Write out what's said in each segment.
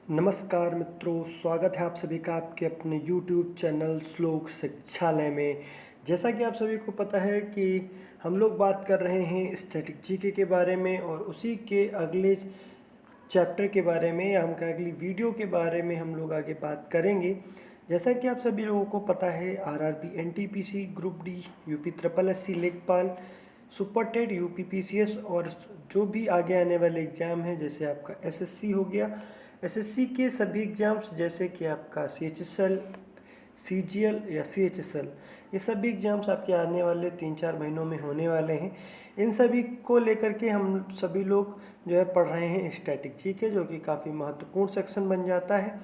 नमस्कार मित्रों, स्वागत है आप सभी का आपके अपने YouTube चैनल श्लोक शिक्षालय में। जैसा कि आप सभी को पता है कि हम लोग बात कर रहे हैं स्टैटिक जीके के बारे में और उसी के अगले चैप्टर के बारे में या हम अगली वीडियो के बारे में हम लोग आगे बात करेंगे। जैसा कि आप सभी लोगों को पता है RRB, NTPC, group D, UP triple SC, लेखपाल, सुपर टेट, यूपी पीसीएस और जो भी आगे आने वाले एग्ज़ाम हैं जैसे आपका एसएससी हो गया, एसएससी के सभी एग्ज़ाम्स जैसे कि आपका सीएचएसएल, सीजीएल या सीएचएसएल, ये सभी एग्ज़ाम्स आपके आने वाले 3-4 महीनों में होने वाले हैं। इन सभी को लेकर के हम सभी लोग जो है पढ़ रहे हैं स्टैटिक जीके, जो कि काफ़ी महत्वपूर्ण सेक्शन बन जाता है।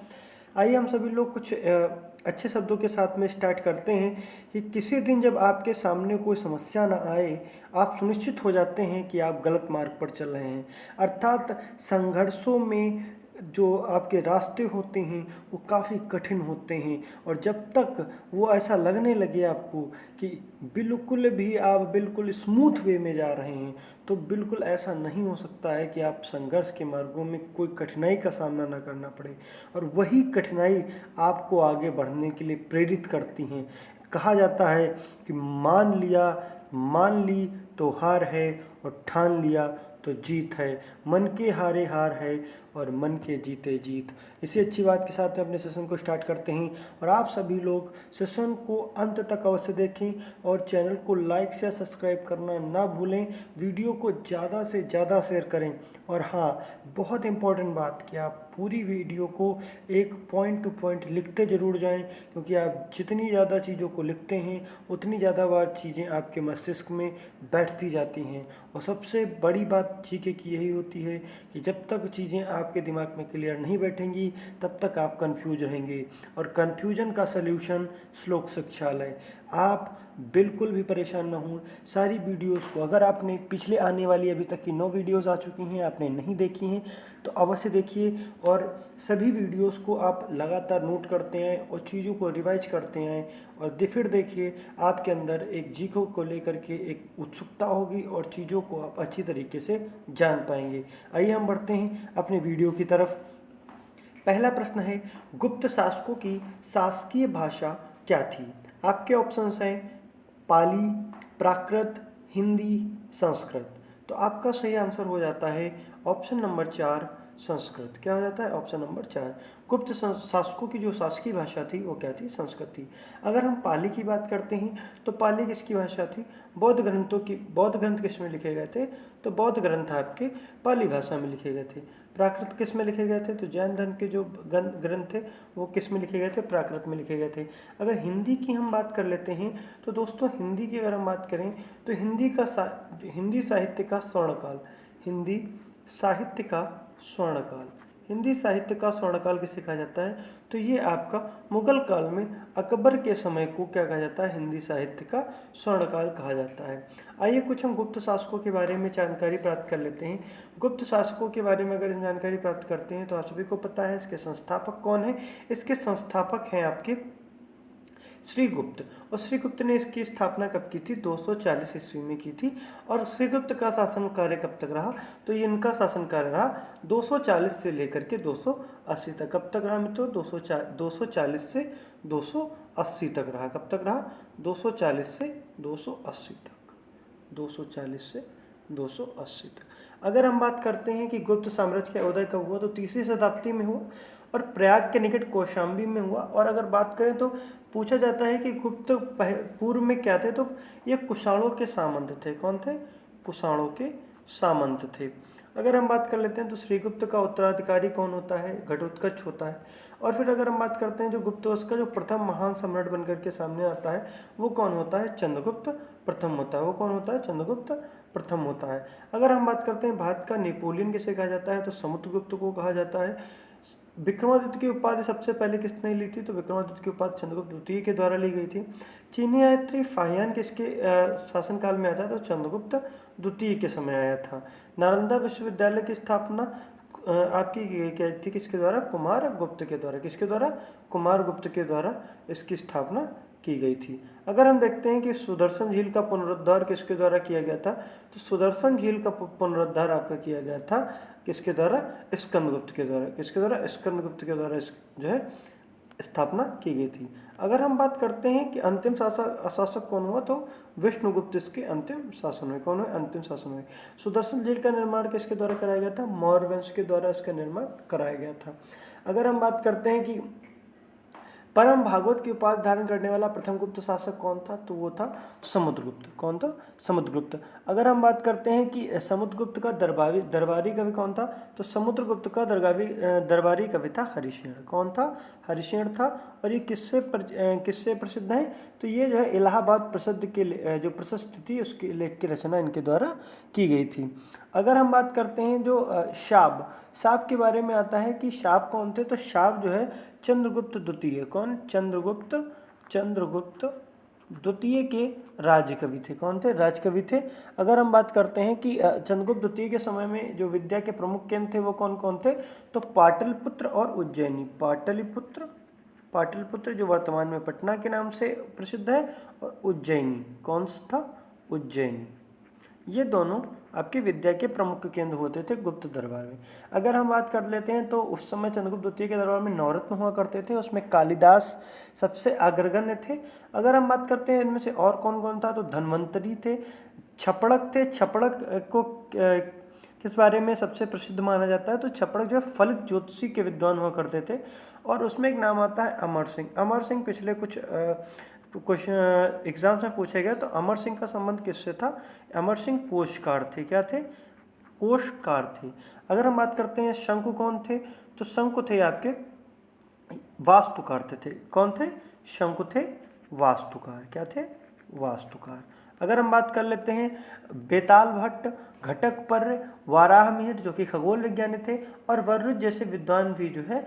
आइए हम सभी लोग कुछ अच्छे शब्दों के साथ में स्टार्ट करते हैं कि किसी दिन जब आपके सामने कोई समस्या ना आए, आप सुनिश्चित हो जाते हैं कि आप गलत मार्ग पर चल रहे हैं। अर्थात संघर्षों में जो आपके रास्ते होते हैं वो काफ़ी कठिन होते हैं और जब तक वो ऐसा लगने लगे आपको कि आप बिल्कुल स्मूथ वे में जा रहे हैं, तो बिल्कुल ऐसा नहीं हो सकता है कि आप संघर्ष के मार्गों में कोई कठिनाई का सामना ना करना पड़े। और वही कठिनाई आपको आगे बढ़ने के लिए प्रेरित करती हैं। कहा जाता है कि मान ली तो हार है और ठान लिया तो जीत है, मन के हारे हार है और मन के जीते जीत। इसी अच्छी बात के साथ में अपने सेशन को स्टार्ट करते हैं और आप सभी लोग सेशन को अंत तक अवश्य देखें और चैनल को लाइक से सब्सक्राइब करना ना भूलें। वीडियो को ज़्यादा से ज़्यादा शेयर करें और हाँ, बहुत इम्पोर्टेंट बात कि आप पूरी वीडियो को एक पॉइंट टू पॉइंट लिखते ज़रूर जाएं, क्योंकि आप जितनी ज़्यादा चीज़ों को लिखते हैं उतनी ज़्यादा बार चीज़ें आपके मस्तिष्क में बैठती जाती हैं। और सबसे बड़ी बात जीके की यही होती है कि जब तक चीज़ें आपके दिमाग में क्लियर नहीं बैठेंगी तब तक आप कंफ्यूज रहेंगे और कंफ्यूजन का सल्यूशन श्लोक शिक्षालय। आप बिल्कुल भी परेशान ना हों। सारी वीडियोस को अगर आपने पिछले आने वाली अभी तक की 9 वीडियोस आ चुकी हैं, आपने नहीं देखी हैं तो अवश्य देखिए और सभी वीडियोस को आप लगातार नोट करते हैं और चीज़ों को रिवाइज करते हैं और फिर देखिए आपके अंदर एक जीको को लेकर के एक उत्सुकता होगी और चीज़ों को आप अच्छी तरीके से जान पाएंगे। आइए हम बढ़ते हैं अपने वीडियो की तरफ। पहला प्रश्न है, गुप्त शासकों की शासकीय भाषा क्या थी? आपके ऑप्शंस हैं पाली, प्राकृत, हिंदी, संस्कृत। तो आपका सही आंसर हो जाता है ऑप्शन नंबर 4, संस्कृत। क्या हो जाता है? Option number 4। गुप्त शासकों की जो शासकीय भाषा थी वो क्या थी? संस्कृत थी। अगर हम पाली की बात करते हैं तो पाली किसकी भाषा थी? बौद्ध ग्रंथ किस में लिखे गए थे? तो बौद्ध ग्रंथ आपके पाली भाषा में लिखे गए थे। प्राकृत किस में लिखे गए थे? तो जैन धर्म के जो ग्रंथ थे वो किस में लिखे गए थे? प्राकृत में लिखे गए थे। अगर हिंदी की हम बात कर लेते हैं तो दोस्तों हिंदी की अगर हम बात करें तो हिंदी साहित्य का स्वर्णकाल, हिंदी साहित्य का स्वर्णकाल किसे कहा जाता है? तो ये आपका मुगल काल में अकबर के समय को क्या कहा जाता है? हिंदी साहित्य का स्वर्णकाल कहा जाता है। आइए कुछ हम गुप्त शासकों के बारे में जानकारी प्राप्त कर लेते हैं। गुप्त शासकों के बारे में अगर जानकारी प्राप्त करते हैं तो आप सभी को पता है इसके संस्थापक कौन है। इसके संस्थापक हैं आपके श्रीगुप्त। और श्रीगुप्त ने इसकी स्थापना कब की थी? 240 ईस्वी में की थी। और श्रीगुप्त का शासन कार्य कब तक रहा? तो ये इनका शासन कार्य रहा 240 से लेकर के 280 तक। कब तक रहा मित्रों? 240 से 280 तक रहा। कब तक रहा? 240 से 280 तक। 240 से 280 तक। अगर हम बात करते हैं कि गुप्त साम्राज्य का उदय कब हुआ तो 3वीं शताब्दी में हुआ और प्रयाग के निकट कौशाम्बी में हुआ। और अगर बात करें तो पूछा जाता है कि गुप्त पूर्व में क्या थे, तो ये कुषाणों के सामंत थे। कौन थे? कुषाणों के सामंत थे। अगर हम बात कर लेते हैं तो श्रीगुप्त का उत्तराधिकारी कौन होता है? घटोत्कच होता है। और फिर अगर हम बात करते हैं जो गुप्त वंश का जो प्रथम महान सम्राट बनकर के सामने आता है वो कौन होता है? चंद्रगुप्त प्रथम होता है। वो कौन होता है? चंद्रगुप्त प्रथम होता है। अगर हम बात करते हैं भारत का नेपोलियन किसे कहा जाता है? तो समुद्रगुप्त को कहा जाता है। विक्रमादित्य की उपाधि सबसे पहले किसने ली थी? तो विक्रमादित्य की उपाधि चंद्रगुप्त द्वितीय के द्वारा ली गई थी। चीनी यात्री फाहियान किसके शासनकाल में आया था? तो चंद्रगुप्त द्वितीय के समय आया था। नालंदा विश्वविद्यालय की स्थापना आपकी क्या थी? किसके द्वारा? कुमार गुप्त के द्वारा। किसके द्वारा? कुमार गुप्त के द्वारा इसकी स्थापना की गई थी। अगर हम देखते हैं कि सुदर्शन झील का पुनरुद्धार किसके द्वारा किया गया था, तो सुदर्शन झील का पुनरुद्धार आपका किया गया था किसके द्वारा, स्कंदगुप्त के द्वारा। किसके द्वारा, स्कंदगुप्त के द्वारा जो है स्थापना की गई थी। अगर हम बात करते हैं कि अंतिम शासक कौन हुआ, तो विष्णुगुप्त इसके अंतिम शासन हुए। कौन हुए, अंतिम शासन हुए। सुदर्शन झील का निर्माण किसके द्वारा कराया गया था, मौर्य वंश के द्वारा इसका निर्माण कराया गया था। अगर हम बात करते हैं कि परम भागवत की उपाधि धारण करने वाला प्रथम गुप्त शासक कौन था, तो वो था समुद्रगुप्त। कौन था, समुद्रगुप्त। अगर हम बात करते हैं कि समुद्रगुप्त का दरबारी कवि कौन था, तो समुद्रगुप्त का दरबारी कवि था हरिशेन। कौन था, हरिशेन था। और ये किससे प्रसिद्ध है, तो ये जो है इलाहाबाद प्रसिद्ध के जो प्रशस्ति थी उसके लेख की रचना इनके द्वारा की गई थी। अगर हम बात करते हैं जो शाप के बारे में आता है कि शाप कौन थे, तो शाप जो है चंद्रगुप्त द्वितीय। कौन, चंद्रगुप्त द्वितीय के राजकवि थे। कौन थे, राजकवि थे। अगर हम बात करते हैं कि चंद्रगुप्त द्वितीय के समय में जो विद्या के प्रमुख केंद्र थे वो कौन कौन थे, तो पाटलिपुत्र और उज्जैनी। पाटलिपुत्र जो वर्तमान में पटना के नाम से प्रसिद्ध है, और उज्जैनी कौन सा था, उज्जैनी। ये दोनों आपके विद्या के प्रमुख केंद्र होते थे गुप्त दरबार में। अगर हम बात कर लेते हैं तो उस समय चंद्रगुप्त द्वितीय के दरबार में नवरत्न हुआ करते थे, उसमें कालिदास सबसे अग्रगण्य थे। अगर हम बात करते हैं इनमें से और कौन कौन था, तो धन्वंतरी थे, छपड़क थे। छपड़क को किस बारे में सबसे प्रसिद्ध माना जाता है, तो छपड़क जो है फलित ज्योतिषी के विद्वान हुआ करते थे। और उसमें एक नाम आता है अमर सिंह। अमर सिंह पिछले कुछ एग्जाम्स में पूछा गया, तो अमर सिंह का संबंध किससे था, अमर सिंह कोशकार थे। क्या थे, कोशकार थे। अगर हम बात करते हैं शंकु कौन थे, तो शंकु थे आपके वास्तुकार थे। कौन थे, शंकु थे वास्तुकार। क्या थे, वास्तुकार। अगर हम बात कर लेते हैं बेताल भट्ट, घटकपर्य, वाराहमिहिर जो कि खगोल विज्ञानी थे, और वर्रुज जैसे विद्वान भी जो है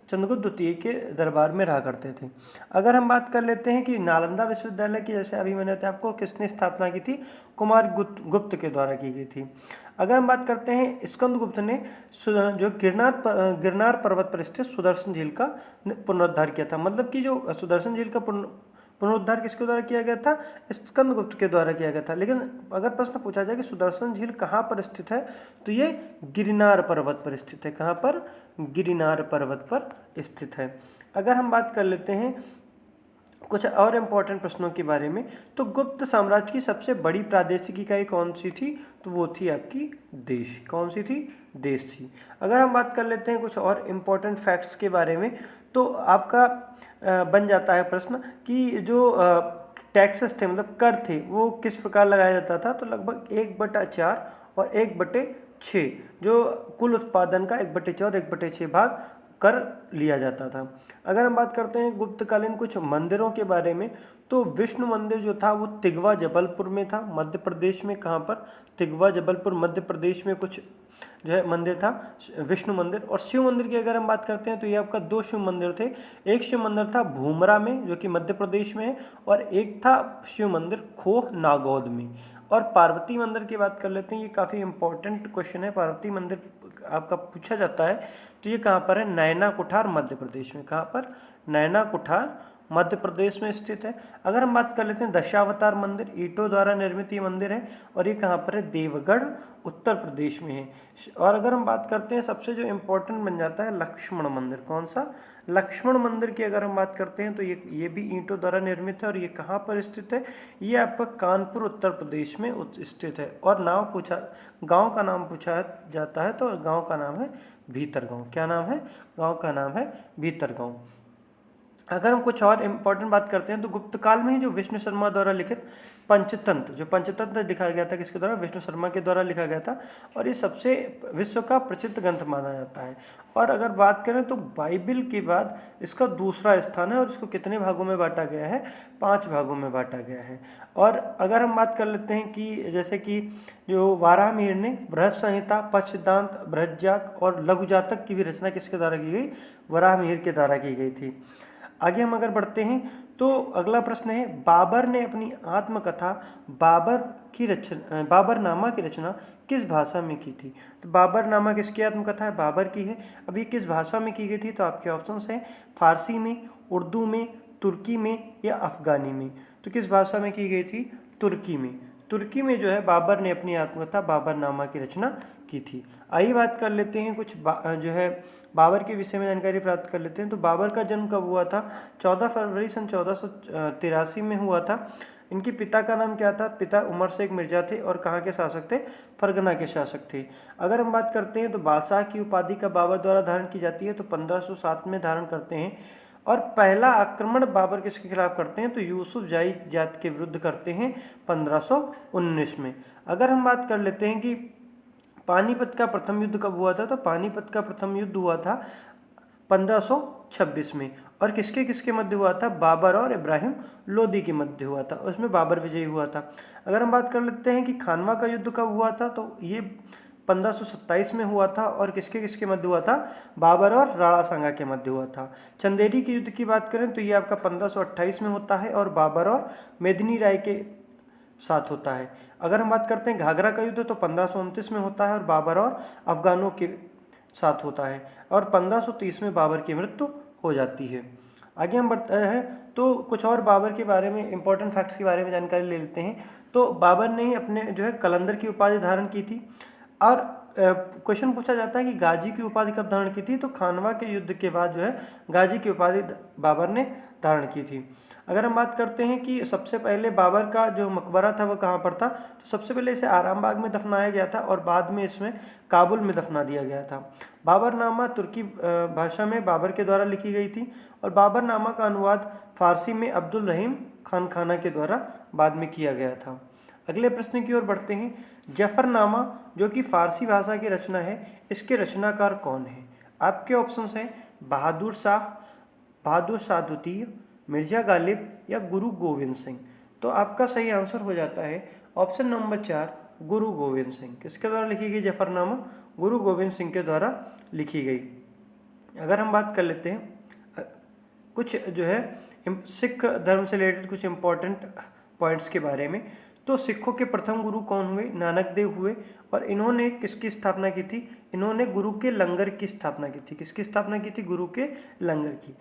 चंद्रगुप्त द्वितीय के दरबार में रहा करते थे। अगर हम बात कर लेते हैं कि नालंदा विश्वविद्यालय की, जैसे अभी मैंने बताया आपको, किसने स्थापना की थी, कुमार गुप्त के द्वारा की गई थी। अगर हम बात करते हैं स्कंदगुप्त ने जो गिरनार पर्वत पर स्थित सुदर्शन झील का पुनरुद्धार किया था। मतलब कि जो सुदर्शन झील का पुनरुद्धार किसके द्वारा किया गया था, स्कंदगुप्त के द्वारा किया गया था। लेकिन अगर प्रश्न पूछा जाए कि सुदर्शन झील कहाँ पर स्थित है, तो ये गिरनार पर्वत पर स्थित है। कहाँ पर, गिरनार पर्वत पर स्थित है। अगर हम बात कर लेते हैं कुछ और इम्पोर्टेंट प्रश्नों के बारे में, तो गुप्त साम्राज्य की सबसे बड़ी प्रादेशिक इकाई कौन सी थी, तो वो थी आपकी देश। कौन सी थी, देश थी। अगर हम बात कर लेते हैं कुछ और इम्पोर्टेंट फैक्ट्स के बारे में, तो आपका बन जाता है प्रश्न कि जो टैक्सेस थे, मतलब कर थे, वो किस प्रकार लगाया जाता था, तो लगभग 1/4 और 1/6, जो कुल उत्पादन का 1/4 और 1/6 भाग कर लिया जाता था। अगर हम बात करते हैं गुप्तकालीन कुछ मंदिरों के बारे में, तो विष्णु मंदिर जो था वो तिगवा जबलपुर में था, मध्य प्रदेश में। कहाँ पर, तिगवा जबलपुर मध्य प्रदेश में कुछ जो है मंदिर था, विष्णु मंदिर। और शिव मंदिर की अगर हम बात करते हैं तो ये आपका 2 शिव मंदिर थे। एक शिव मंदिर था भूमरा में जो कि मध्य प्रदेश में है, और एक था शिव मंदिर खोह नागौद में। और पार्वती मंदिर की बात कर लेते हैं, ये काफ़ी इंपॉर्टेंट क्वेश्चन है। पार्वती मंदिर आपका पूछा जाता है, तो ये कहाँ पर है, नैना कुठार मध्य प्रदेश में। कहाँ पर, नैना कुठार मध्य प्रदेश में स्थित है। अगर हम बात कर लेते हैं दशावतार मंदिर, ईंटों द्वारा निर्मित ये मंदिर है, और ये कहाँ पर है, देवगढ़ उत्तर प्रदेश में है। और अगर हम बात करते हैं सबसे जो इम्पोर्टेंट बन जाता है लक्ष्मण मंदिर। कौन सा, लक्ष्मण मंदिर की अगर हम बात करते हैं तो ये भी ईंटों द्वारा निर्मित है, और ये कहाँ पर स्थित है, ये आपका कानपुर उत्तर प्रदेश में स्थित है। और गांव का नाम पूछा जाता है, तो गांव का नाम है भीतरगांव। क्या नाम है, गांव का नाम है भीतरगांव। अगर हम कुछ और इम्पोर्टेंट बात करते हैं, तो गुप्त काल में ही जो विष्णु शर्मा द्वारा लिखित पंचतंत्र लिखा गया था, किसके द्वारा, विष्णु शर्मा के द्वारा लिखा गया था, और ये सबसे विश्व का प्रसिद्ध ग्रंथ माना जाता है। और अगर बात करें तो बाइबिल के बाद इसका दूसरा स्थान है, और इसको कितने भागों में बांटा गया है, 5 भागों में बांटा गया है। और अगर हम बात कर लेते हैं कि जैसे कि जो वाराहमिहिर ने बृहद संहिता, पक्ष सिद्धांत, बृहज्जाक और लघु जातक की भी रचना किसके द्वारा की गई, वराहमिहिर के द्वारा की गई थी। आगे हम अगर बढ़ते हैं तो अगला प्रश्न है, बाबर ने अपनी आत्मकथा बाबरनामा की रचना किस भाषा में की थी। तो बाबरनामा किसकी आत्मकथा है, बाबर की है। अब ये किस भाषा में की गई थी, तो आपके ऑप्शंस हैं फारसी में, उर्दू में, तुर्की में या अफ़गानी में? तो किस भाषा में की गई थी? तुर्की में। तुर्की में जो है बाबर ने अपनी आत्मकथा बाबरनामा की रचना की थी। आइए बात कर लेते हैं कुछ जो है बाबर के विषय में जानकारी प्राप्त कर लेते हैं। तो बाबर का जन्म कब हुआ था? 14 फरवरी सन 1483 में हुआ था। इनके पिता का नाम क्या था? पिता उमर शेख मिर्जा थे और कहाँ के शासक थे? फरगना के शासक थे। अगर हम बात करते हैं तो बादशाह की उपाधि का बाबर द्वारा धारण की जाती है तो 1507 में धारण करते हैं। और पहला आक्रमण बाबर किसके खिलाफ करते हैं? तो यूसुफ जाई जात के विरुद्ध करते हैं 1519 में। अगर हम बात कर लेते हैं कि पानीपत का प्रथम युद्ध कब हुआ था? तो पानीपत का प्रथम युद्ध हुआ था 1526 में। और किसके किसके मध्य हुआ था? बाबर और इब्राहिम लोदी के मध्य हुआ था। उसमें बाबर विजयी हुआ था। अगर हम बात कर लेते हैं कि खानवा का युद्ध कब हुआ था? तो ये 1527 में हुआ था। और किसके किसके मध्य हुआ था? बाबर और राणा सांगा के मध्य हुआ था। चंदेरी के युद्ध की बात करें तो ये आपका 1528 में होता है और बाबर और मेदिनी राय के साथ होता है। अगर हम बात करते हैं घाघरा का युद्ध तो 1529 में होता है और बाबर और अफगानों के साथ होता है। और 1530 में बाबर की मृत्यु हो जाती है। आगे हम बढ़ते हैं तो कुछ और बाबर के बारे में इंपॉर्टेंट फैक्ट्स के बारे में जानकारी ले लेते हैं। तो बाबर ने अपने जो है कलंदर की उपाधि धारण की थी। और क्वेश्चन पूछा जाता है कि गाजी की उपाधि कब धारण की थी? तो खानवा के युद्ध के बाद जो है गाजी की उपाधि बाबर ने धारण की थी। अगर हम बात करते हैं कि सबसे पहले बाबर का जो मकबरा था वह कहाँ पर था? तो सबसे पहले इसे आरामबाग में दफनाया गया था और बाद में इसमें काबुल में दफना दिया गया था। बाबरनामा तुर्की भाषा में बाबर के द्वारा लिखी गई थी और बाबरनामा का अनुवाद फारसी में अब्दुल रहीम खान खाना के द्वारा बाद में किया गया था। अगले प्रश्न की ओर बढ़ते हैं। जफरनामा जो कि फारसी भाषा की रचना है, इसके रचनाकार कौन है? आपके ऑप्शंस हैं बहादुर शाह द्वितीय, मिर्जा गालिब या गुरु गोविंद सिंह। तो आपका सही आंसर हो जाता है ऑप्शन नंबर 4 गुरु गोविंद सिंह। किसके द्वारा लिखी गई जफरनामा? गुरु गोविंद सिंह के द्वारा लिखी गई। अगर हम बात कर लेते हैं कुछ जो है सिख धर्म से रिलेटेड कुछ इंपॉर्टेंट पॉइंट्स के बारे में, तो सिखों के प्रथम गुरु कौन हुए? नानक देव हुए। और इन्होंने किसकी स्थापना की थी? इन्होंने गुरु के लंगर की स्थापना की थी। किसकी स्थापना की थी? गुरु के लंगर की।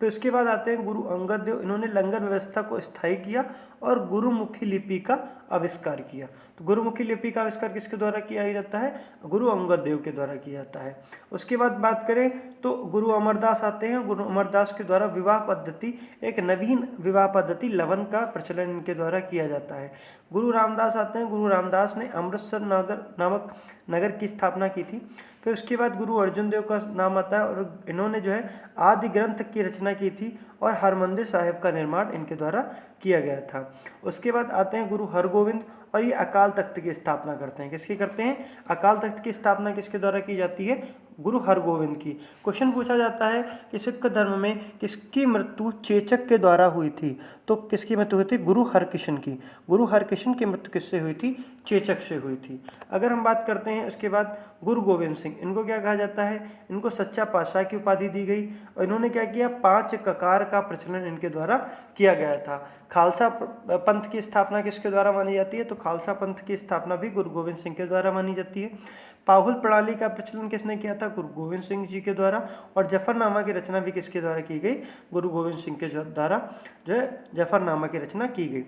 तो इसके बाद आते हैं गुरु अंगद देव। इन्होंने लंगर व्यवस्था को स्थायी किया और गुरुमुखी लिपि का आविष्कार किया। तो गुरुमुखी लिपि का आविष्कार किसके द्वारा किया जाता है? गुरु अंगद देव के द्वारा किया जाता है। उसके बाद बात करें तो गुरु अमरदास आते हैं। गुरु अमरदास के द्वारा विवाह पद्धति, एक नवीन विवाह पद्धति लवन का प्रचलन इनके द्वारा किया जाता है। गुरु रामदास आते हैं। गुरु रामदास ने अमृतसर नामक नगर की स्थापना की थी। फिर उसके बाद गुरु अर्जुन देव का नाम आता है और इन्होंने जो है आदि ग्रंथ की रचना की थी और हरमंदिर साहिब का निर्माण इनके द्वारा किया गया था। उसके बाद आते हैं गुरु हरगोविंद और ये अकाल तख्त की स्थापना करते हैं। किसकी करते हैं? अकाल तख्त की स्थापना किसके द्वारा की जाती है? गुरु हरगोविंद की। क्वेश्चन पूछा जाता है कि सिख धर्म में किसकी मृत्यु चेचक के द्वारा हुई थी? तो किसकी मृत्यु हुई थी? गुरु हरकिशन की। गुरु हरकिशन की मृत्यु किससे हुई थी? चेचक से हुई थी। अगर हम बात करते हैं उसके बाद गुरु गोविंद सिंह, इनको क्या कहा जाता है? इनको सच्चा पातशाह की उपाधि दी गई और इन्होंने क्या किया? 5 ककार का प्रचलन इनके द्वारा किया गया था। खालसा पंथ की स्थापना किसके द्वारा मानी जाती है? तो खालसा पंथ की स्थापना भी गुरु गोविंद सिंह के द्वारा मानी जाती है। पाहुल प्रणाली का प्रचलन किसने किया था? गुरु गोविंद सिंह जी के द्वारा। और जफरनामा की रचना भी किसके द्वारा की गई? गुरु गोविंद सिंह के द्वारा जो है जफरनामा की रचना की गई।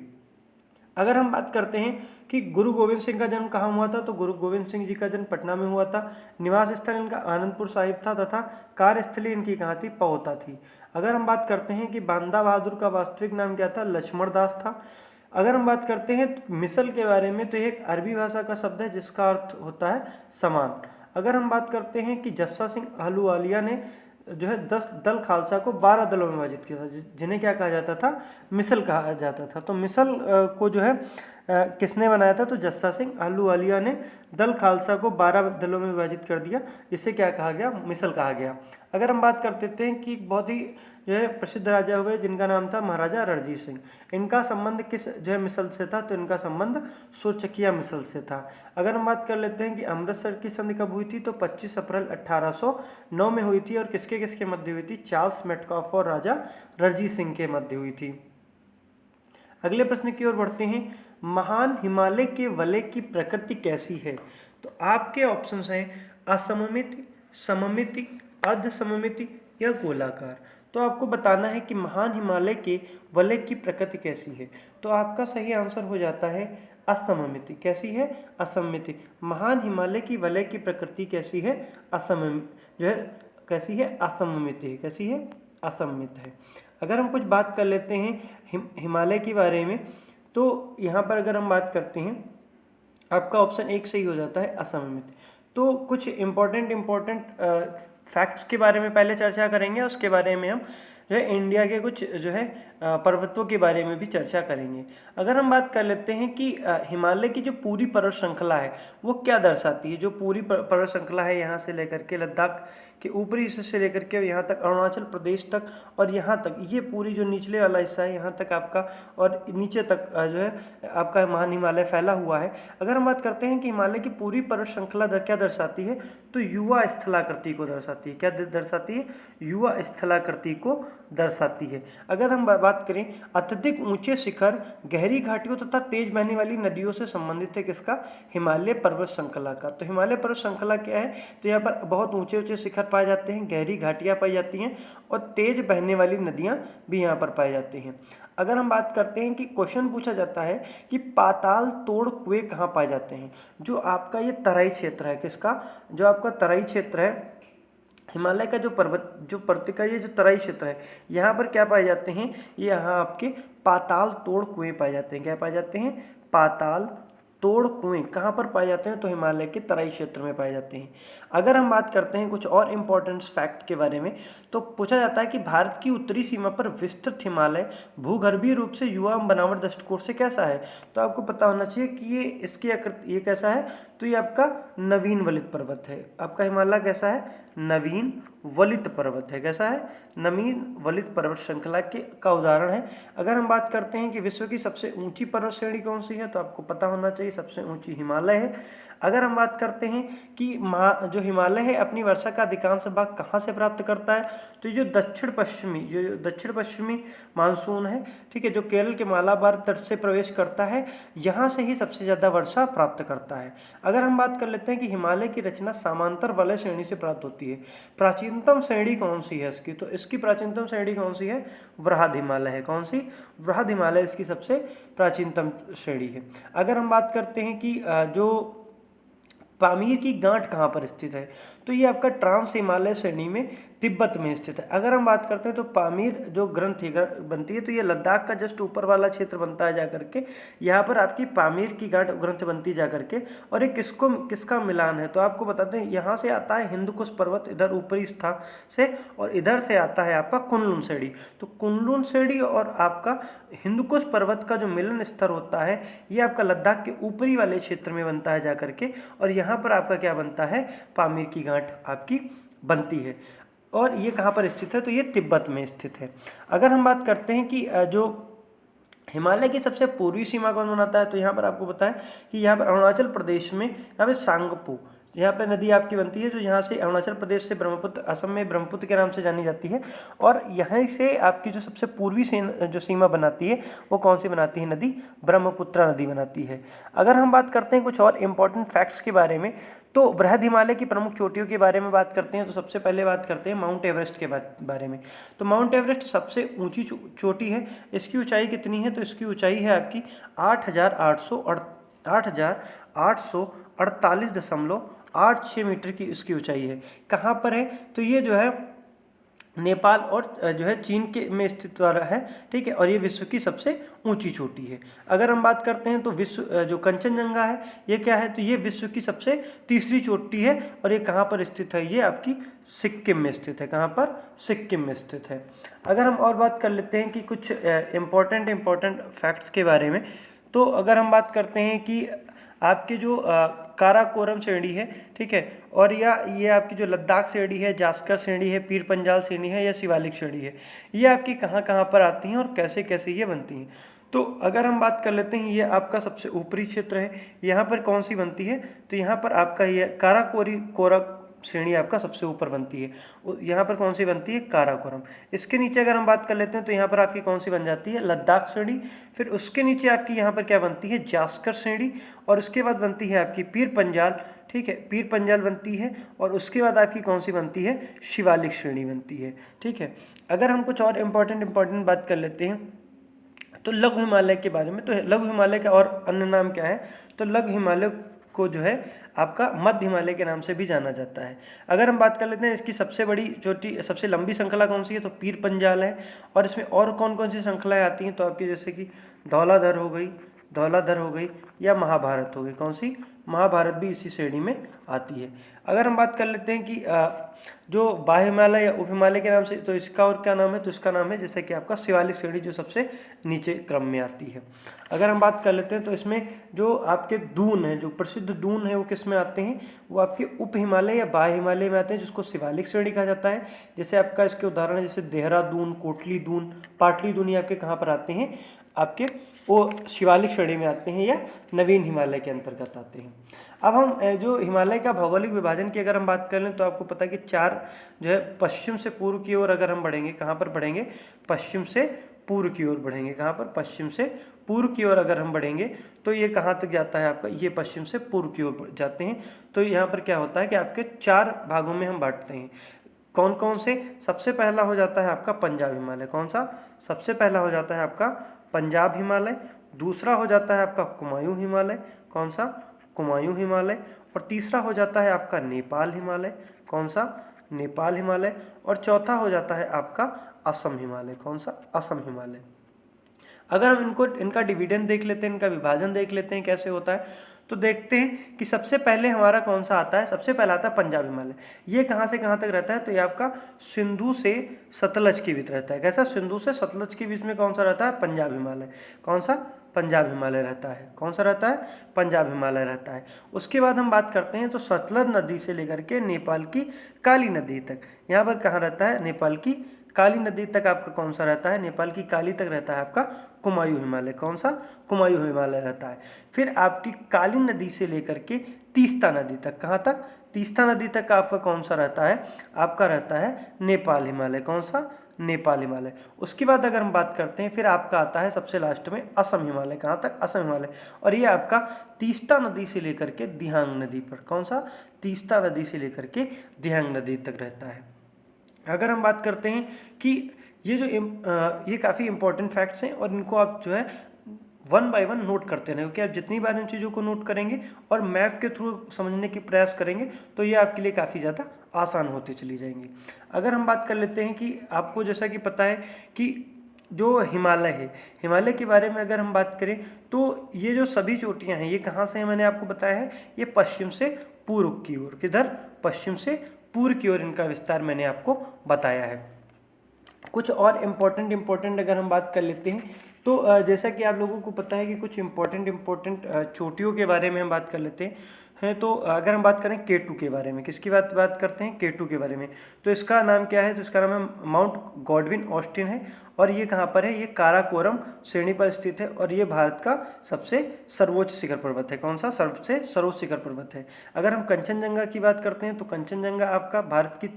अगर हम बात करते हैं कि गुरु गोविंद सिंह का जन्म कहाँ हुआ था, तो गुरु गोविंद सिंह जी का जन्म पटना में हुआ था। निवास स्थल इनका आनंदपुर साहिब था तथा कार्यस्थली इनकी कहाँ थी? पहोता थी। अगर हम बात करते हैं कि बांदा बहादुर का वास्तविक नाम क्या था? लक्ष्मण दास था। अगर हम बात करते हैं मिसल के बारे में, तो एक अरबी भाषा का शब्द है जिसका अर्थ होता है समान। अगर हम बात करते हैं कि जस्सा सिंह आहलूवालिया ने जो है 10 दल खालसा को 12 दलों में विभाजित किया था, जिन्हें क्या कहा जाता था? मिसल कहा जाता था। तो मिसल को जो है किसने बनाया था? तो जस्सा सिंह आहलूवालिया ने दल खालसा को 12 दलों में विभाजित कर दिया, जिसे क्या कहा गया? मिसल कहा गया। अगर हम बात करते हैं कि बहुत ही जो है प्रसिद्ध राजा हुए जिनका नाम था महाराजा रणजीत सिंह, इनका संबंध किस जो है मिसल से था? तो इनका संबंध सोचकिया मिसल से था। अगर हम बात कर लेते हैं कि अमृतसर की संधि कब हुई थी, तो 25 अप्रैल 1809 में हुई थी और किसके किसके मध्य हुई थी? चार्ल्स मेटकॉफ और राजा रणजीत सिंह के मध्य हुई थी। अगले प्रश्न की ओर बढ़ते हैं। महान हिमालय के वलय की प्रकृति कैसी है? तो आपके ऑप्शंस हैं असममिति, सममिति, अर्ध सममिति या गोलाकार। तो आपको बताना है कि महान हिमालय के वलय की प्रकृति कैसी है। तो आपका सही आंसर हो जाता है असममिति। कैसी है? असममिति। महान हिमालय की वलय की प्रकृति कैसी है? जो है कैसी है? असममित है। कैसी है? असममित है। अगर हम कुछ बात कर लेते हैं हिमालय के बारे में, तो यहाँ पर अगर हम बात करते हैं, आपका ऑप्शन 1 सही हो जाता है, असममित। तो कुछ इम्पोर्टेंट फैक्ट्स के बारे में पहले चर्चा करेंगे, उसके बारे में हम जो है इंडिया के कुछ जो है पर्वतों के बारे में भी चर्चा करेंगे। अगर हम बात कर लेते हैं कि हिमालय की जो पूरी पर्वत श्रृंखला है वो क्या दर्शाती है। जो पूरी पर्वत श्रृंखला है यहाँ से लेकर के लद्दाख के ऊपरी हिस्से से लेकर के यहाँ तक अरुणाचल प्रदेश तक, और यहाँ तक ये पूरी जो निचले वाला हिस्सा है यहाँ तक आपका, और नीचे तक जो है आपका महान हिमालय फैला हुआ है। अगर हम बात करते हैं कि हिमालय की पूरी पर्वत श्रृंखला क्या दर्शाती है, तो युवा स्थलाकृति को दर्शाती है। क्या दर्शाती है? युवा स्थलाकृति को दर्शाती है। अगर हम बात करें अत्यधिक ऊंचे शिखर, गहरी घाटियों तथा तेज बहने वाली नदियों से संबंधित है किसका? हिमालय पर्वत श्रृंखला का। तो हिमालय पर्वत श्रृंखला क्या है? तो यहाँ पर बहुत ऊंचे ऊंचे शिखर पाए जाते हैं, गहरी घाटियाँ पाई जाती हैं, और तेज बहने वाली नदियाँ भी यहाँ पर पाई जाती हैं। अगर हम बात करते हैं कि क्वेश्चन पूछा जाता है कि पाताल तोड़ कुएं कहाँ पाए जाते हैं, जो आपका ये तराई क्षेत्र है, किसका? जो आपका तराई क्षेत्र है हिमालय का, जो पर्वत का ये जो तराई क्षेत्र है, यहाँ पर क्या पाए जाते हैं? ये यहाँ आपके पाताल तोड़ कुएं पाए जाते हैं। क्या पाए जाते हैं? पाताल तोड़ कुएं कहाँ पर पाए जाते हैं? तो हिमालय के तराई क्षेत्र में पाए जाते हैं। अगर हम बात करते हैं कुछ और इम्पोर्टेंट फैक्ट के बारे में, तो पूछा जाता है कि भारत की उत्तरी सीमा पर विस्तृत हिमालय भूगर्भीय रूप से युवा बनावट दृष्टिकोण से कैसा है। तो आपको पता होना चाहिए कि ये इसकी आकृति ये कैसा है, तो ये आपका नवीन वलित पर्वत है। आपका हिमालय कैसा है? नवीन वलित पर्वत है। कैसा है? नवीन वलित पर्वत श्रृंखला का उदाहरण है। अगर हम बात करते हैं कि विश्व की सबसे ऊंची पर्वत श्रेणी कौन सी है, तो आपको पता होना चाहिए सबसे ऊंची हिमालय है। अगर हम बात करते हैं कि जो हिमालय है अपनी वर्षा का अधिकांश भाग कहाँ से प्राप्त करता है, तो जो दक्षिण पश्चिमी मानसून है, ठीक है, जो केरल के मालाबार तट से प्रवेश करता है, यहाँ से ही सबसे ज़्यादा वर्षा प्राप्त करता है। अगर हम बात कर लेते हैं कि हिमालय की रचना समांतर वलय श्रेणी से प्राप्त होती है, प्राचीनतम श्रेणी कौन सी है इसकी, तो इसकी प्राचीनतम श्रेणी कौन सी है? वृहद हिमालय है। कौन सी? वृहद हिमालय इसकी सबसे प्राचीनतम श्रेणी है। अगर हम बात करते हैं कि जो पामीर की गांठ कहाँ पर स्थित है, तो ये आपका ट्रांस हिमालय श्रेणी में तिब्बत में स्थित है। अगर हम बात करते हैं तो पामीर जो ग्रंथि बनती है, तो ये लद्दाख का जस्ट ऊपर वाला क्षेत्र बनता है जाकर के, यहाँ पर आपकी पामीर की गांठ ग्रंथ बनती जा करके, और ये किसका मिलान है, तो आपको बताते हैं यहाँ से आता है हिंदकुश पर्वत इधर ऊपरी स्थान से, और इधर से आता है आपका कुनलुन श्रेणी। तो कुनलुन श्रेणी और आपका हिंदकुश पर्वत का जो मिलन स्तर होता है, ये आपका लद्दाख के ऊपरी वाले क्षेत्र में बनता है जाकर के, और यहाँ पर आपका क्या बनता है? पामीर की गांठ आपकी बनती है। और ये कहाँ पर स्थित है, तो ये तिब्बत में स्थित है। अगर हम बात करते हैं कि जो हिमालय की सबसे पूर्वी सीमा कौन बनाता है, तो यहाँ पर आपको पता है कि यहाँ पर अरुणाचल प्रदेश में यहाँ पे सांगपो यहाँ पे नदी आपकी बनती है, जो यहाँ से अरुणाचल प्रदेश से ब्रह्मपुत्र, असम में ब्रह्मपुत्र के नाम से जानी जाती है, और यहाँ से आपकी जो सबसे पूर्वी जो सीमा बनाती है वो कौन सी बनाती है नदी? ब्रह्मपुत्र नदी बनाती है। अगर हम बात करते हैं कुछ और इम्पोर्टेंट फैक्ट्स के बारे में, तो वृहद हिमालय की प्रमुख चोटियों के बारे में बात करते हैं, तो सबसे पहले बात करते हैं माउंट एवरेस्ट के बारे में। तो माउंट एवरेस्ट सबसे ऊंची चोटी है। इसकी ऊंचाई कितनी है, तो इसकी ऊंचाई है आपकी 8,848.86 मीटर की इसकी ऊंचाई है। कहाँ पर है, तो ये जो है नेपाल और जो है चीन के में स्थित है, ठीक है, और ये विश्व की सबसे ऊंची चोटी है। अगर हम बात करते हैं तो विश्व जो कंचनजंगा है ये क्या है, तो ये विश्व की सबसे तीसरी चोटी है, और ये कहाँ पर स्थित है? ये आपकी सिक्किम में स्थित है। कहाँ पर? सिक्किम में स्थित है। अगर हम और बात कर लेते हैं कि कुछ इम्पोर्टेंट फैक्ट्स के बारे में, तो अगर हम बात करते हैं कि आपके जो काराकोरम श्रेणी है, ठीक है, और या ये आपकी जो लद्दाख श्रेणी है, जास्कर श्रेणी है, पीर पंजाल श्रेणी है, या शिवालिक श्रेणी है, ये आपकी कहाँ कहाँ पर आती हैं और कैसे कैसे ये बनती हैं। तो अगर हम बात कर लेते हैं, ये आपका सबसे ऊपरी क्षेत्र है, यहाँ पर कौन सी बनती है, तो यहाँ पर आपका ये काराकोरम श्रेणी आपका सबसे ऊपर बनती है। यहाँ पर कौन सी बनती है? काराकोरम। इसके नीचे अगर हम बात कर लेते हैं तो यहाँ पर आपकी कौन सी बन जाती है? लद्दाख श्रेणी। फिर उसके नीचे आपकी यहाँ पर क्या बनती है? जास्कर श्रेणी, और उसके बाद बनती है आपकी पीर पंजाल ठीक है, पीर पंजाल बनती है, और उसके बाद आपकी कौन सी बनती है, शिवालिक श्रेणी बनती है। ठीक है, अगर हम कुछ और इम्पोर्टेंट बात कर लेते हैं तो लघु हिमालय के बारे में। तो लघु हिमालय का और अन्य नाम क्या है, तो लघु हिमालय को जो है आपका मध्य हिमालय के नाम से भी जाना जाता है। अगर हम बात कर लेते हैं इसकी सबसे बड़ी चोटी, सबसे लंबी श्रृंखला कौन सी है, तो पीर पंजाल है। और इसमें और कौन कौन सी श्रृंखलाएं आती हैं, तो आपकी जैसे कि धौलाधर हो गई या महाभारत हो गई। कौन सी, महाभारत भी इसी श्रेणी में आती है। अगर हम बात कर लेते हैं कि जो बाह्य हिमालय या उप हिमालय के नाम से, तो इसका और क्या नाम है, तो इसका नाम है जैसे कि आपका शिवालिक श्रेणी, जो सबसे नीचे क्रम में आती है। अगर हम बात कर लेते हैं तो इसमें जो आपके दून है, जो प्रसिद्ध दून है, वो किस में आते हैं, वो आपके उप हिमालय या बाह्य हिमालय में आते हैं, जिसको शिवालिक श्रेणी कहा जाता है। जैसे आपका इसके उदाहरण है जैसे देहरादून, कोटली दून, पाटली दून, ये आपके कहाँ पर आते हैं, आपके वो शिवालिक श्रेणी में आते हैं या नवीन हिमालय के अंतर्गत आते हैं। अब हम जो हिमालय का भौगोलिक विभाजन की अगर हम बात कर लें तो आपको पता है कि 4 जो है पश्चिम से पूर्व की ओर अगर हम बढ़ेंगे, कहाँ पर बढ़ेंगे, पश्चिम से पूर्व की ओर बढ़ेंगे। कहाँ पर, पश्चिम से पूर्व की ओर अगर हम बढ़ेंगे तो ये कहाँ तक जाता है आपका, ये पश्चिम से पूर्व की ओर जाते हैं। तो यहाँ पर क्या होता है कि आपके 4 भागों में हम बांटते हैं। कौन कौन से, सबसे पहला हो जाता है आपका पंजाब हिमालय। कौन सा, सबसे पहला हो जाता है आपका पंजाब हिमालय। दूसरा हो जाता है आपका कुमायूं हिमालय। कौन सा, कुमायूं हिमालय। और तीसरा हो जाता है आपका नेपाल हिमालय। कौन सा, नेपाल हिमालय। और चौथा हो जाता है आपका असम हिमालय। कौन सा, असम हिमालय। अगर हम इनका डिवीजन देख लेते हैं, इनका विभाजन देख लेते हैं कैसे होता है, तो देखते हैं कि सबसे पहले हमारा कौन सा आता है, सबसे पहला आता है पंजाब हिमालय। ये कहाँ से कहाँ तक रहता है, तो ये आपका सिंधु से सतलज के बीच रहता है। कैसा, सिंधु से सतलज के बीच में कौन सा रहता है, पंजाब हिमालय। कौन सा, पंजाब हिमालय रहता है। कौन सा रहता है, पंजाब हिमालय रहता है। उसके बाद हम बात करते हैं तो सतलज नदी से लेकर के नेपाल की काली नदी तक, यहाँ पर कहाँ रहता है, नेपाल की काली नदी तक आपका कौन सा रहता है, नेपाल की काली तक रहता है आपका कुमायूं हिमालय। कौन सा, कुमायूं हिमालय रहता है। फिर आपकी काली नदी से लेकर के तीस्ता नदी तक, कहाँ तक, तीस्ता नदी तक आपका कौन सा रहता है, आपका रहता है नेपाल हिमालय। कौन सा, नेपाल हिमालय। उसके बाद अगर हम बात करते हैं फिर आपका आता है सबसे लास्ट में असम हिमालय। कहाँ तक, असम हिमालय। और ये आपका तीस्ता नदी से लेकर के दिहांग नदी पर, कौन सा, तीस्ता नदी से लेकर के दिहांग नदी तक रहता है। अगर हम बात करते हैं कि ये जो ये काफ़ी इंपॉर्टेंट फैक्ट्स हैं और इनको आप जो है 1 बाय 1 नोट करते रहें, क्योंकि आप जितनी बार इन चीज़ों को नोट करेंगे और मैप के थ्रू समझने की प्रयास करेंगे तो ये आपके लिए काफ़ी ज़्यादा आसान होती चली जाएंगी। अगर हम बात कर लेते हैं कि आपको जैसा कि पता है कि जो हिमालय है, हिमालय के बारे में अगर हम बात करें तो ये जो सभी चोटियाँ हैं ये कहाँ से हैं, मैंने आपको बताया है, ये पश्चिम से पूर्व की ओर, किधर, पश्चिम से पूर्व की ओर इनका विस्तार मैंने आपको बताया है। कुछ और इम्पोर्टेंट अगर हम बात कर लेते हैं तो जैसा कि आप लोगों को पता है कि कुछ इम्पोर्टेंट चोटियों के बारे में हम बात कर लेते हैं। तो अगर हम बात करें K2 के बारे में, किसकी बात करते हैं, K2 के बारे में, तो इसका नाम क्या है, तो इसका नाम है माउंट गॉडविन ऑस्टिन है। और ये कहाँ पर है, ये काराकोरम श्रेणी पर स्थित है और ये भारत का सबसे सर्वोच्च शिखर पर्वत है। कौन सा, सबसे सर्वोच्च शिखर पर्वत है। अगर हम कंचनजंगा की बात करते हैं तो कंचनजंगा आपका भारत की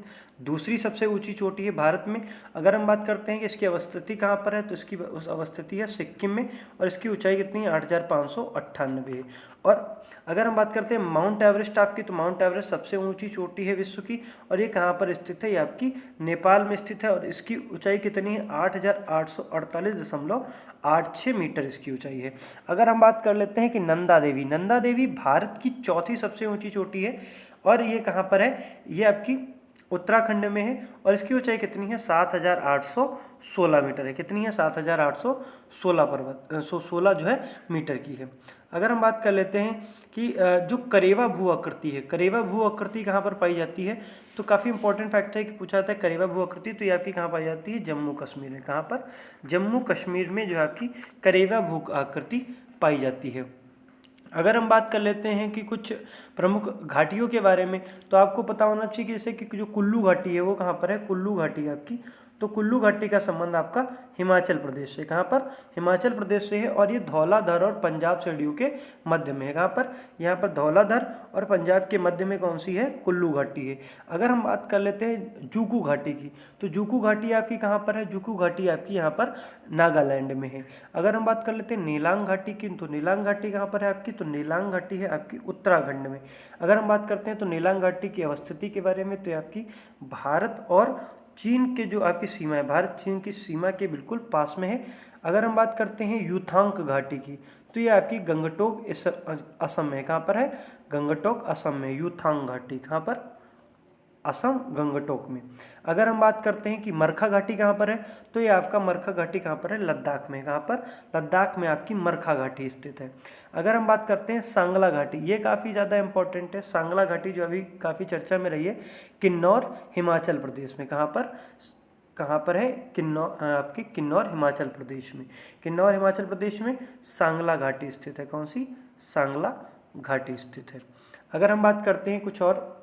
दूसरी सबसे ऊंची चोटी है भारत में। अगर हम बात करते हैं कि इसकी अवस्थिति कहाँ पर है, तो इसकी अवस्थिति है सिक्किम में और इसकी ऊंचाई कितनी है, 8598 है। और अगर हम बात करते हैं माउंट एवरेस्ट आपकी, तो माउंट एवरेस्ट सबसे ऊंची चोटी है विश्व की और ये कहाँ पर स्थित है, ये आपकी नेपाल में स्थित है और इसकी ऊंचाई कितनी है, 8848.86 मीटर इसकी ऊंचाई है। अगर हम बात कर लेते हैं कि नंदा देवी भारत की चौथी सबसे ऊंची चोटी है और ये कहाँ पर है, ये आपकी उत्तराखंड में है और इसकी ऊंचाई कितनी है, 7816 मीटर है। कितनी है, 7816 जो है मीटर की है। अगर हम बात कर लेते हैं कि जो करेवा भू आकृति है, करेवा भू आकृति कहाँ पर पाई जाती है, तो काफ़ी इंपॉर्टेंट फैक्ट है कि पूछा जाता है करेवा भू आकृति, तो ये आपकी कहाँ पाई जाती है, जम्मू कश्मीर में। कहाँ पर, जम्मू कश्मीर में जो है आपकी करेवा भू आकृति पाई जाती है। अगर हम बात कर लेते हैं कि कुछ प्रमुख घाटियों के बारे में, तो आपको पता होना चाहिए कि जैसे कि जो कुल्लू घाटी है वो कहाँ पर है, कुल्लू घाटी आपकी, तो कुल्लू घाटी का संबंध आपका हिमाचल प्रदेश से, कहाँ पर, हिमाचल प्रदेश से है और ये धौलाधर और पंजाब श्रेणियों के मध्य में है। कहाँ पर, यहाँ पर धौलाधर और पंजाब के मध्य में कौन सी है, कुल्लू घाटी है। अगर हम बात कर लेते हैं जूकू घाटी की, तो जूकू घाटी आपकी कहाँ पर है, जूकू घाटी आपकी यहाँ पर नागालैंड में है। अगर हम बात कर लेते हैं नीलांग घाटी की, तो नीलांग घाटी कहाँ पर है आपकी, तो नीलांग घाटी है आपकी उत्तराखंड में। अगर हम बात करते हैं तो नीलांग घाटी की अवस्थिति के बारे में, तो आपकी भारत और चीन के जो आपकी सीमा है, भारत चीन की सीमा के बिल्कुल पास में है। अगर हम बात करते हैं यूथांक घाटी की, तो ये आपकी गंगटोक असम में, कहाँ पर है, गंगटोक असम में। यूथांग घाटी कहाँ पर, असम गंगटोक में। अगर हम बात करते हैं कि मरखा घाटी कहाँ पर है, तो ये आपका मरखा घाटी कहाँ पर है, लद्दाख में। कहाँ पर, लद्दाख में आपकी मरखा घाटी स्थित है। अगर हम बात करते हैं सांगला घाटी, ये काफ़ी ज़्यादा इंपॉर्टेंट है। सांगला घाटी जो अभी काफ़ी चर्चा में रही है, किन्नौर हिमाचल प्रदेश में। कहाँ पर है, किन्नौर, आपकी किन्नौर हिमाचल प्रदेश में। किन्नौर हिमाचल प्रदेश में सांगला घाटी स्थित है। कौन सी, सांगला घाटी स्थित है। अगर हम बात करते हैं कुछ और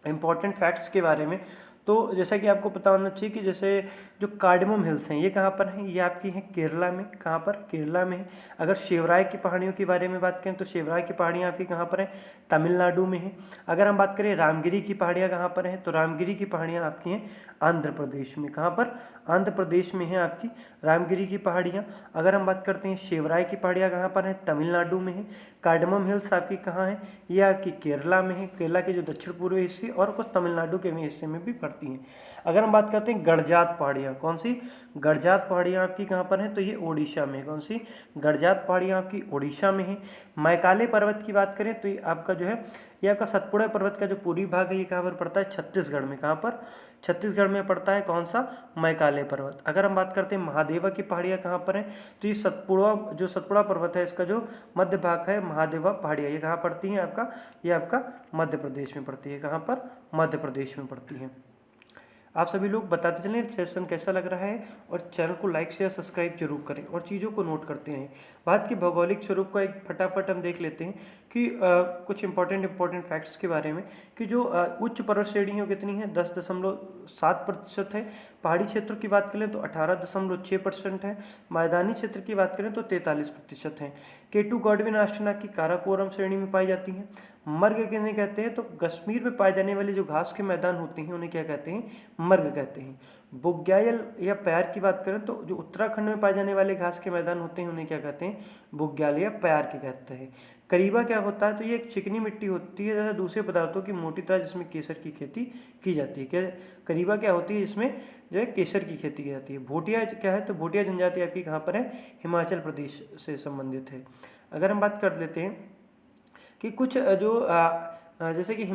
इम्पॉर्टेंट फैक्ट्स के बारे में, तो जैसा कि आपको पता होना चाहिए कि जैसे जो कार्डमम हिल्स हैं ये कहाँ पर हैं, ये आपकी हैं केरला में। कहाँ पर, केरला में है। अगर शिवराय की पहाड़ियों के बारे में बात करें तो शिवराय की पहाड़ियाँ आपकी कहाँ पर हैं, तमिलनाडु में है। अगर हम बात करें रामगिरी की पहाड़ियाँ कहाँ पर हैं, तो रामगिरी की पहाड़ियाँ आपकी हैं आंध्र प्रदेश में। कहाँ पर, आंध्र प्रदेश में है आपकी रामगिरी की पहाड़ियाँ। अगर हम बात करते हैं शिवराय की पहाड़ियाँ कहाँ पर हैं, तमिलनाडु में है। कार्डमम हिल्स आपकी कहाँ है, ये आपकी केरला में है, केरला के जो दक्षिण पूर्वी हिस्से और कुछ तमिलनाडु के हिस्से में भी पड़ती हैं। अगर हम बात करते हैं गड़जात पहाड़ियाँ, कौन सी, गड़जात पहाड़ियाँ आपकी कहाँ पर हैं, तो ये ओडिशा में। कौन सी, गड़जात पहाड़ियाँ आपकी ओडिशा में है। मैकाले पर्वत की बात करें तो ये आपका जो है, ये आपका सतपुड़ा पर्वत का जो पूर्वी भाग है ये कहाँ पर पड़ता है, छत्तीसगढ़ में। कहाँ पर, छत्तीसगढ़ में पड़ता है। कौन सा, मैकाले पर्वत। अगर हम बात करते हैं महादेवा की पहाड़ियाँ कहाँ पर हैं, तो ये सतपुड़ा पर्वत है, इसका जो मध्य भाग है महादेवा पहाड़ियाँ, ये कहाँ पड़ती हैं आपका, ये आपका मध्य प्रदेश में पड़ती है। कहाँ पर, मध्य प्रदेश में पड़ती है। आप सभी लोग बताते चलें सेशन कैसा लग रहा है, और चैनल को लाइक शेयर सब्सक्राइब जरूर करें और चीज़ों को नोट करते रहें। भारत के भौगोलिक स्वरूप का एक फटाफट हम देख लेते हैं कि कुछ इंपॉर्टेंट फैक्ट्स के बारे में, कि जो उच्च पर्वत श्रेणी है वो कितनी है, 10.7% है। पहाड़ी क्षेत्र की बात करें तो 18.6% है। मैदानी क्षेत्र की बात करें तो 43% है। केटू गॉडविन आस्ट्रेना की काराकोरम श्रेणी में पाई जाती हैं। मर्ग किन्हें कहते हैं, तो कश्मीर में पाए जाने वाले जो घास के मैदान होते हैं उन्हें क्या कहते हैं, मर्ग कहते हैं। बुग्याल या प्यार की बात करें तो जो उत्तराखंड में पाए जाने वाले घास के मैदान होते हैं उन्हें क्या कहते हैं, बुग्याल या प्यार के कहते हैं। करीबा क्या होता है, तो ये एक चिकनी मिट्टी होती है जैसे दूसरे पदार्थों की मोटी तरह, जिसमें केसर की खेती की जाती है। क्या, करीबा क्या होती है, जिसमें जो है केसर की खेती की जाती है। भोटिया क्या है, तो भोटिया जनजाति आपकी कहाँ पर है, हिमाचल प्रदेश से संबंधित है। अगर हम बात कर लेते हैं कि कुछ जो जैसे कि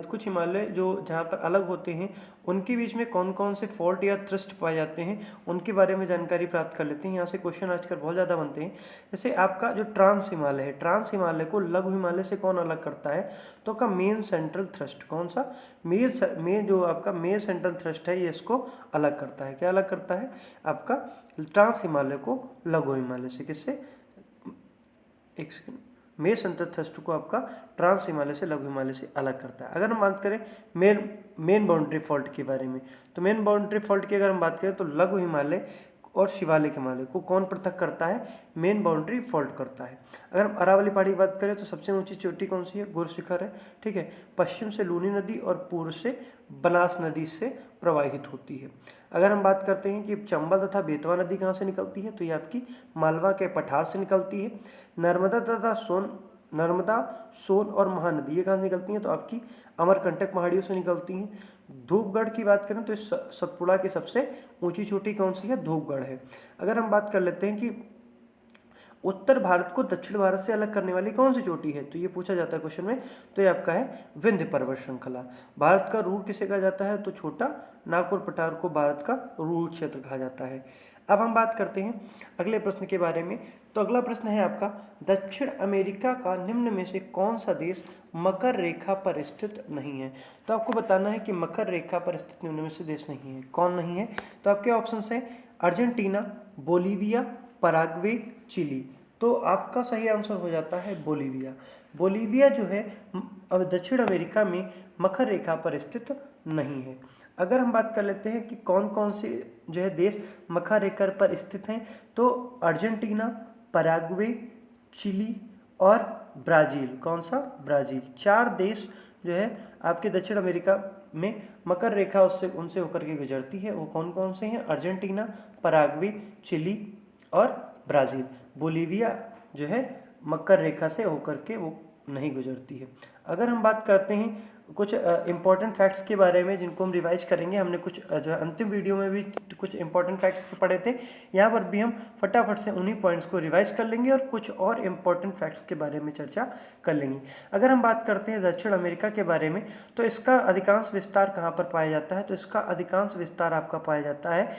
कुछ हिमालय जो जहाँ पर अलग होते हैं उनके बीच में कौन कौन से फॉल्ट या थ्रस्ट पाए जाते हैं उनके बारे में जानकारी प्राप्त कर लेते हैं। यहाँ से क्वेश्चन आजकल बहुत ज़्यादा बनते हैं। जैसे आपका जो ट्रांस हिमालय है, ट्रांस हिमालय को लघु हिमालय से कौन अलग करता है, तो आपका मेन सेंट्रल थ्रस्ट। कौन सा, मेन जो आपका मेन सेंट्रल थ्रस्ट है ये इसको अलग करता है। क्या अलग करता है, आपका ट्रांस हिमालय को लघु हिमालय से। किससे, एक सेकंड, मेन सेंट्रल थ्रस्ट को आपका ट्रांस हिमालय से लघु हिमालय से अलग करता है। अगर हम बात करें मेन बाउंड्री फॉल्ट के बारे में, तो मेन बाउंड्री फॉल्ट की अगर हम बात करें तो लघु हिमालय और शिवालिक हिमालय को कौन पृथक करता है, मेन बाउंड्री फॉल्ट करता है। अगर हम अरावली पहाड़ी की बात करें तो सबसे ऊंची चोटी कौन सी है, गुरशिखर है। ठीक है, पश्चिम से लूनी नदी और पूर्व से बनास नदी से प्रवाहित होती है। अगर हम बात करते हैं कि चंबल तथा बेतवा नदी कहाँ से निकलती है, तो ये आपकी मालवा के पठार से निकलती है। नर्मदा, सोन और महानदी ये कहाँ से निकलती हैं, तो आपकी अमरकंटक पहाड़ियों से निकलती हैं। धूपगढ़ की बात करें तो इस सतपुड़ा की सबसे ऊंची चोटी कौन सी है, धूपगढ़ है। अगर हम बात कर लेते हैं कि उत्तर भारत को दक्षिण भारत से अलग करने वाली कौन सी चोटी है, तो ये पूछा जाता है क्वेश्चन में, तो ये आपका है विंध्य पर्वत श्रृंखला। भारत का रूर किसे कहा जाता है, तो छोटा नागपुर पठार को भारत का रूर क्षेत्र कहा जाता है। अब हम बात करते हैं अगले प्रश्न के बारे में। तो अगला प्रश्न है आपका, दक्षिण अमेरिका का निम्न में से कौन सा देश मकर रेखा पर स्थित नहीं है। तो आपको बताना है कि मकर रेखा पर स्थित निम्न में से देश नहीं है, कौन नहीं है। तो आपके ऑप्शन है अर्जेंटीना, बोलीविया, पराग्वे, चिली। तो आपका सही आंसर हो जाता है बोलीविया। बोलीविया जो है अब दक्षिण अमेरिका में मकर रेखा पर स्थित नहीं है। अगर हम बात कर लेते हैं कि कौन कौन से जो है देश मकर रेखा पर स्थित हैं, तो अर्जेंटीना, पराग्वे, चिली और ब्राज़ील। कौन सा? ब्राज़ील। 4 देश जो है आपके दक्षिण अमेरिका में मकर रेखा उनसे होकर के गुजरती है। वो कौन कौन से हैं? अर्जेंटीना, पराग्वे, चिली और ब्राज़ील। बोलीविया जो है मकर रेखा से होकर के वो नहीं गुजरती है। अगर हम बात करते हैं कुछ इंपॉर्टेंट फैक्ट्स के बारे में जिनको हम रिवाइज करेंगे, हमने कुछ जो है अंतिम वीडियो में भी कुछ इंपॉर्टेंट फैक्ट्स पढ़े थे, यहाँ पर भी हम फटाफट से उन्हीं पॉइंट्स को रिवाइज कर लेंगे और कुछ और इंपॉर्टेंट फैक्ट्स के बारे में चर्चा कर लेंगे। अगर हम बात करते हैं दक्षिण अमेरिका के बारे में, तो इसका अधिकांश विस्तार कहाँ पर पाया जाता है? तो इसका अधिकांश विस्तार आपका पाया जाता है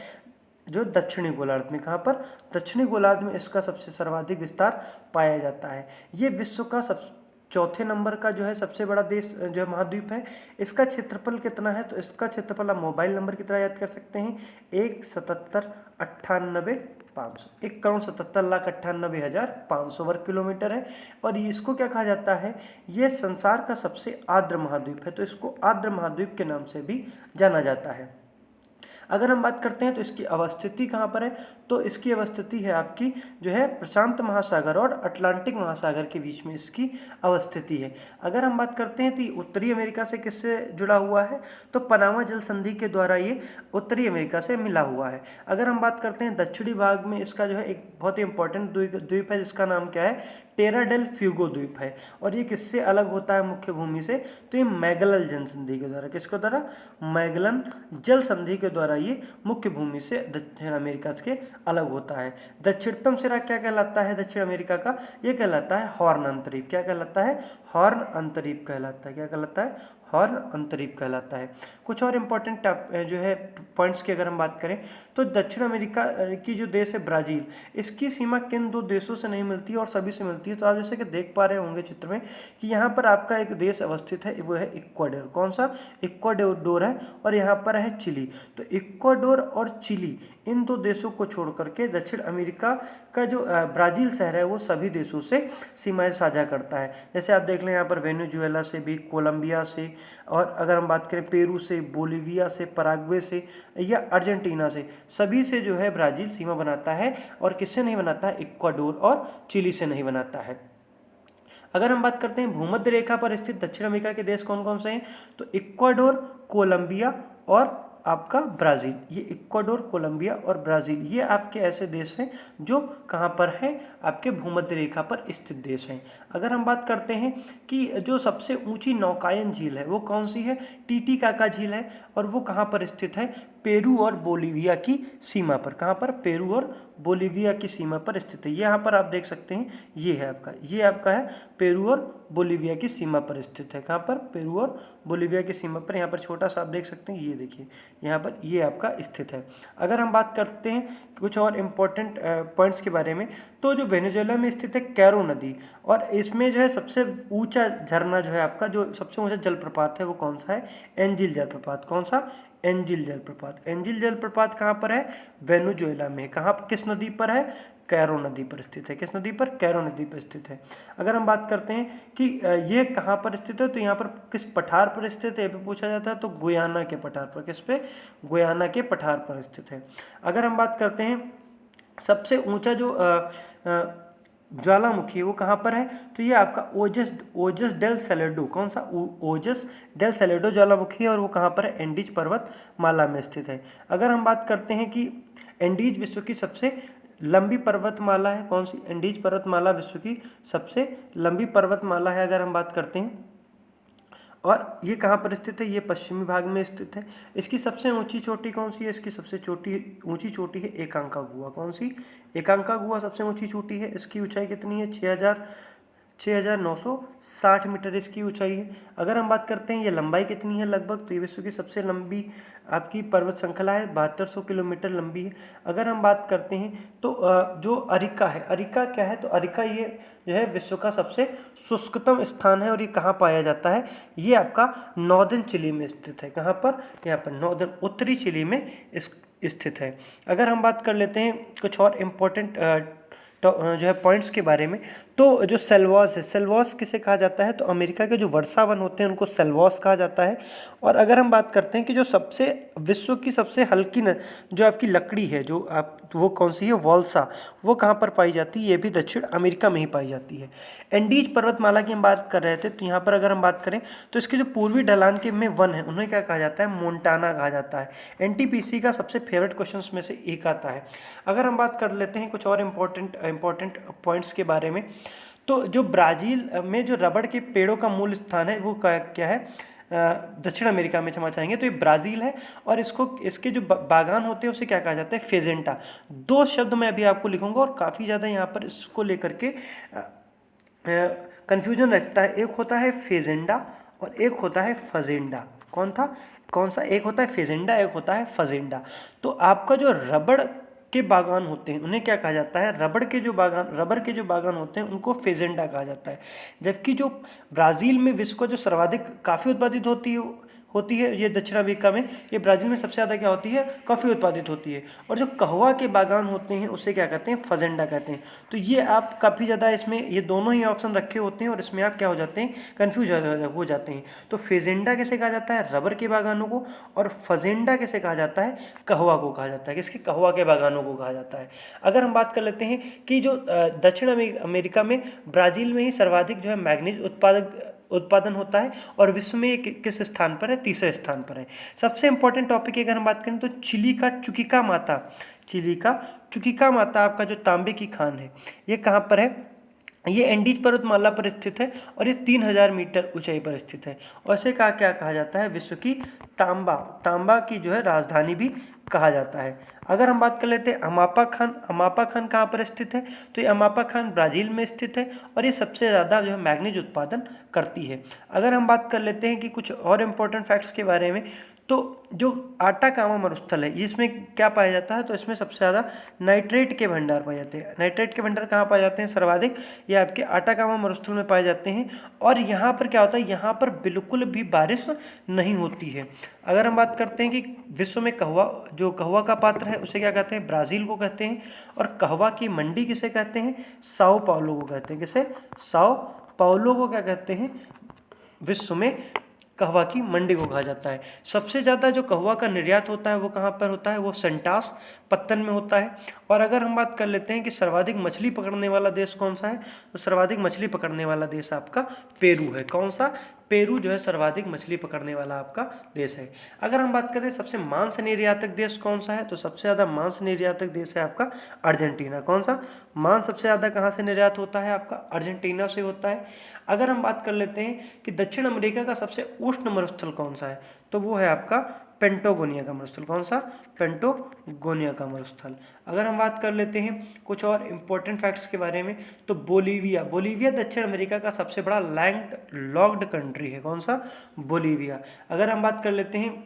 जो दक्षिणी गोलार्ध में। कहाँ पर? दक्षिणी गोलार्ध में इसका सबसे सर्वाधिक विस्तार पाया जाता है। ये विश्व का चौथे नंबर का जो है सबसे बड़ा देश जो है महाद्वीप है। इसका क्षेत्रफल कितना है? तो इसका क्षेत्रफल आप मोबाइल नंबर की तरह याद कर सकते हैं, 1,77,98,500, 1,77,98,500 वर्ग किलोमीटर है। और इसको क्या कहा जाता है? ये संसार का सबसे आर्द्र महाद्वीप है, तो इसको आर्द्र महाद्वीप के नाम से भी जाना जाता है। अगर हम बात करते हैं तो इसकी अवस्थिति कहाँ पर है? तो इसकी अवस्थिति है आपकी जो है प्रशांत महासागर और अटलांटिक महासागर के बीच में इसकी अवस्थिति है। अगर हम बात करते हैं तो उत्तरी अमेरिका से किससे जुड़ा हुआ है? तो पनामा जल संधि के द्वारा ये उत्तरी अमेरिका से मिला हुआ है। अगर हम बात करते हैं दक्षिणी भाग में, इसका जो है एक बहुत ही इंपॉर्टेंट द्वीप है जिसका नाम क्या है? टेरा डेल फ्यूगो द्वीप है। और ये किससे अलग होता है मुख्य भूमि से? तो ये मैगलन जल संधि के द्वारा, किसके द्वारा? मैगलन जल संधि के द्वारा ये मुख्य भूमि से दक्षिण अमेरिका के अलग होता है। दक्षिणतम सिरा क्या कहलाता है दक्षिण अमेरिका का? ये कहलाता है हॉर्न अंतरीप। क्या कहलाता है? हॉर्न अंतरीप कहलाता है। क्या कहलाता है? हॉर्न अंतरीप कहलाता है। कुछ और इम्पोर्टेंट जो है पॉइंट्स की अगर हम बात करें तो दक्षिण अमेरिका की जो देश है ब्राज़ील, इसकी सीमा किन 2 देशों से नहीं मिलती है और सभी से मिलती है। तो आप जैसे कि देख पा रहे होंगे चित्र में कि यहाँ पर आपका एक देश अवस्थित है, वो है इक्वाडोर। कौन सा? इक्वाडोर है। और यहाँ पर है चिली। तो इक्वाडोर और चिली, इन 2 देशों को छोड़ करके दक्षिण अमेरिका का जो ब्राज़ील शहर है वो सभी देशों से सीमाएं साझा करता है। जैसे आप देख लें यहाँ पर वेनेजुएला से भी, कोलंबिया से, और अगर हम बात करें पेरू से, बोलीविया से, पराग्वे से या अर्जेंटीना से, सभी से जो है ब्राज़ील सीमा बनाता है। और किससे नहीं बनाता है? इक्वाडोर और चिली से नहीं बनाता है। अगर हम बात करते हैं भूमध्य रेखा पर स्थित दक्षिण अमेरिका के देश कौन कौन से हैं? तो इक्वाडोर, कोलंबिया और आपका ब्राज़ील। ये इक्वाडोर, कोलंबिया और ब्राज़ील, ये आपके ऐसे देश हैं जो कहाँ पर हैं? आपके भूमध्य रेखा पर स्थित देश हैं। अगर हम बात करते हैं कि जो सबसे ऊंची नौकायन झील है वो कौन सी है? टीटीकाका झील है। और वो कहाँ पर स्थित है? पेरू और बोलीविया की सीमा पर। कहाँ पर? पेरू और बोलीविया की सीमा पर स्थित है। ये यहाँ पर आप देख सकते हैं, ये है आपका, ये आपका है पेरू और बोलीविया की सीमा पर स्थित है। कहाँ पर? पेरू और बोलीविया की सीमा पर। यहाँ पर छोटा सा आप देख सकते हैं, ये देखिए यहाँ पर ये आपका स्थित है। अगर हम बात करते हैं कुछ और इम्पोर्टेंट पॉइंट्स के बारे में, तो जो वेनेजुएला में स्थित है कैरो नदी, और इसमें जो है सबसे ऊंचा झरना जो है आपका, जो सबसे ऊंचा जलप्रपात है वो कौन सा है? एंजिल जलप्रपात। कौन सा? एंजिल जलप्रपात। एंजिल जलप्रपात कहाँ पर है? वेनेजुएला में। कहाँ, किस नदी पर है? कैरो नदी पर स्थित है। किस नदी पर? कैरो नदी पर स्थित है। अगर हम बात करते हैं कि ये कहाँ पर स्थित है, तो यहाँ पर किस पठार पर स्थित है ये भी पूछा जाता है। तो गुयाना के पठार पर। किस पे? गुयाना के पठार पर स्थित है। अगर हम बात करते हैं सबसे ऊंचा जो ज्वालामुखी वो कहाँ पर है? तो ये आपका ओजस डेल सेलेडो। कौन सा? ओजस डेल सेलेडो ज्वालामुखी है। और वो कहाँ पर है? एंडीज पर्वतमाला में स्थित है। अगर हम बात करते हैं कि एंडीज विश्व की सबसे लंबी पर्वतमाला है, कौन सी? एंडीज पर्वतमाला विश्व की सबसे लंबी पर्वतमाला है अगर हम बात करते हैं। और ये कहाँ पर स्थित है? ये पश्चिमी भाग में स्थित है। इसकी सबसे ऊंची चोटी कौन सी है? इसकी सबसे ऊंची चोटी है एकांकागुआ। कौन सी? एकांकागुआ सबसे ऊंची चोटी है। इसकी ऊंचाई कितनी है? 6,960 मीटर इसकी ऊंचाई है। अगर हम बात करते हैं ये लंबाई कितनी है लगभग, तो ये विश्व की सबसे लंबी आपकी पर्वत श्रृंखला है, 7200 किलोमीटर लंबी है। अगर हम बात करते हैं तो जो अरिका है, अरिका क्या है? तो अरिका ये जो है विश्व का सबसे शुष्कतम स्थान है। और ये कहाँ पाया जाता है? ये आपका नॉर्दर्न चिली में स्थित है। कहाँ पर? यहाँ पर नॉर्दर्न, उत्तरी चिली में स्थित है। अगर हम बात कर लेते हैं कुछ और इम्पोर्टेंट जो है पॉइंट्स के बारे में, तो जो सेल्वॉस है, सेल्वॉस किसे कहा जाता है, तो अमेरिका के जो वर्षा वन होते हैं उनको सेल्वॉस कहा जाता है। और अगर हम बात करते हैं कि जो सबसे विश्व की सबसे हल्की जो आपकी लकड़ी है, जो आप वो कौन सी है, वॉल्सा, वो कहाँ पर पाई जाती है, ये भी दक्षिण अमेरिका में ही पाई जाती है। एंडीज पर्वतमाला की हम बात कर रहे थे, तो यहाँ पर अगर हम बात करें तो इसके जो पूर्वी ढलान के में वन है उन्हें क्या कहा जाता है, मोन्टाना कहा जाता है। एनटीपीसी का सबसे फेवरेट क्वेश्चंस में से एक आता है। अगर हम बात कर लेते हैं कुछ और इम्पोर्टेंट पॉइंट्स के बारे में, तो जो ब्राज़ील में जो रबड़ के पेड़ों का मूल स्थान है वो क्या है, दक्षिण अमेरिका में क्षमा चाहेंगे, तो ये ब्राज़ील है। और इसके जो बागान होते हैं उसे क्या कहा जाता है, फेजेंटा। दो शब्द मैं अभी आपको लिखूंगा और काफ़ी ज़्यादा यहाँ पर इसको लेकर के कन्फ्यूजन रखता है। एक होता है फेजेंडा और एक होता है फजेंडा। कौन सा, एक होता है फेजेंडा, एक होता है फजेंडा। तो आपका जो रबड़ के बागान होते हैं उन्हें क्या कहा जाता है, रबड़ के जो बागान होते हैं उनको फेजेंडा कहा जाता है। जबकि जो ब्राज़ील में विश्व का जो सर्वाधिक कॉफ़ी उत्पादित होती है ये दक्षिण अमेरिका में, ये ब्राज़ील में सबसे ज़्यादा क्या होती है, कॉफ़ी उत्पादित होती है। और जो कहवा के बागान होते हैं उसे क्या कहते हैं, फजेंडा कहते हैं। तो ये आप काफ़ी ज़्यादा इसमें ये दोनों ही ऑप्शन रखे होते हैं और इसमें आप क्या हो जाते हैं, कन्फ्यूज हो जाते हैं। तो फेजेंडा कैसे कहा जाता है, रबर के बागानों को, और फजेंडा कैसे कहा जाता है, कहवा को कहा जाता है। किसके, कहवा के बागानों को कहा जाता है। अगर हम बात कर लेते हैं कि जो दक्षिण अमेरिका में ब्राज़ील में ही सर्वाधिक जो है मैग्नीज उत्पादन होता है और विश्व में किस स्थान पर है, तीसरे स्थान पर है। सबसे इंपॉर्टेंट टॉपिक की अगर हम बात करें तो चिली का चुकिका माता आपका जो तांबे की खान है, ये कहाँ पर है, ये एंडीज पर्वतमाला पर स्थित है और ये 3000 मीटर ऊंचाई पर स्थित है। और इसे क्या कहा जाता है, विश्व की तांबा की जो है राजधानी भी कहा जाता है। अगर हम बात कर लेते हैं अमापा खान कहाँ पर स्थित है, तो ये अमापा खान ब्राज़ील में स्थित है और ये सबसे ज़्यादा जो है मैग्नीज उत्पादन करती है। अगर हम बात कर लेते हैं कि कुछ और इम्पोर्टेंट फैक्ट्स के बारे में, तो जो आटाकामा मरुस्थल है इसमें क्या पाया जाता है, तो इसमें सबसे ज़्यादा नाइट्रेट के भंडार पाए जाते हैं। नाइट्रेट के भंडार कहाँ पाए जाते हैं, सर्वाधिक ये आपके आटाकामा मरुस्थल में पाए जाते हैं। और यहाँ पर क्या होता है, यहाँ पर बिल्कुल भी बारिश नहीं होती है। अगर हम बात करते हैं कि विश्व में कहवा का पात्र है उसे क्या कहते हैं, ब्राज़ील को कहते हैं। और कहवा की मंडी किसे कहते हैं, साओ पाउलो को कहते हैं। किसे, साओ पाउलो को क्या कहते हैं, विश्व में कहवा की मंडी को कहा जाता है। सबसे ज़्यादा जो कहवा का निर्यात होता है वो कहाँ पर होता है, वो सेंटास पत्तन में होता है। और अगर हम बात कर लेते हैं कि सर्वाधिक मछली पकड़ने वाला देश कौन सा है, तो सर्वाधिक मछली पकड़ने वाला देश आपका पेरू है। कौन सा, पेरू जो है सर्वाधिक मछली पकड़ने वाला आपका देश है। अगर हम बात करें सबसे मांस निर्यातक देश कौन सा है, तो सबसे ज़्यादा मांस निर्यातक देश है आपका अर्जेंटीना। कौन सा, मांस सबसे ज़्यादा कहाँ से निर्यात होता है, आपका अर्जेंटीना से होता है। अगर हम बात कर लेते हैं कि दक्षिण अमेरिका का सबसे उष्ण मरुस्थल कौन सा है, तो वो है आपका पेंटागोनिया का मरुस्थल। कौन सा, पेंटागोनिया का मरुस्थल। अगर हम बात कर लेते हैं कुछ और इम्पोर्टेंट फैक्ट्स के बारे में, तो बोलीविया दक्षिण अमेरिका का सबसे बड़ा लैंड लॉक्ड कंट्री है। कौन सा, बोलीविया। अगर हम बात कर लेते हैं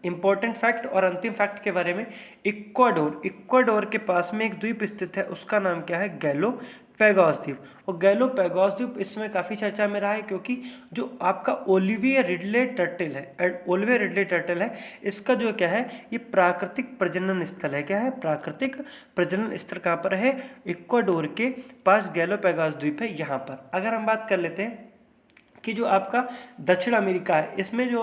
इंपॉर्टेंट फैक्ट और अंतिम फैक्ट के बारे में, इक्वाडोर के पास में एक द्वीप स्थित है, उसका नाम क्या है, गैलोपैगोस द्वीप। और गैलोपैगोस द्वीप इस समय काफ़ी चर्चा में रहा है क्योंकि जो आपका ओलिवियर रिडले टर्टल है, इसका जो क्या है, ये प्राकृतिक प्रजनन स्थल है। क्या है, प्राकृतिक प्रजनन स्थल कहाँ पर है, इक्वाडोर के पास गैलोपैगोस द्वीप है, यहाँ पर। अगर हम बात कर लेते हैं कि जो आपका दक्षिण अमेरिका है इसमें जो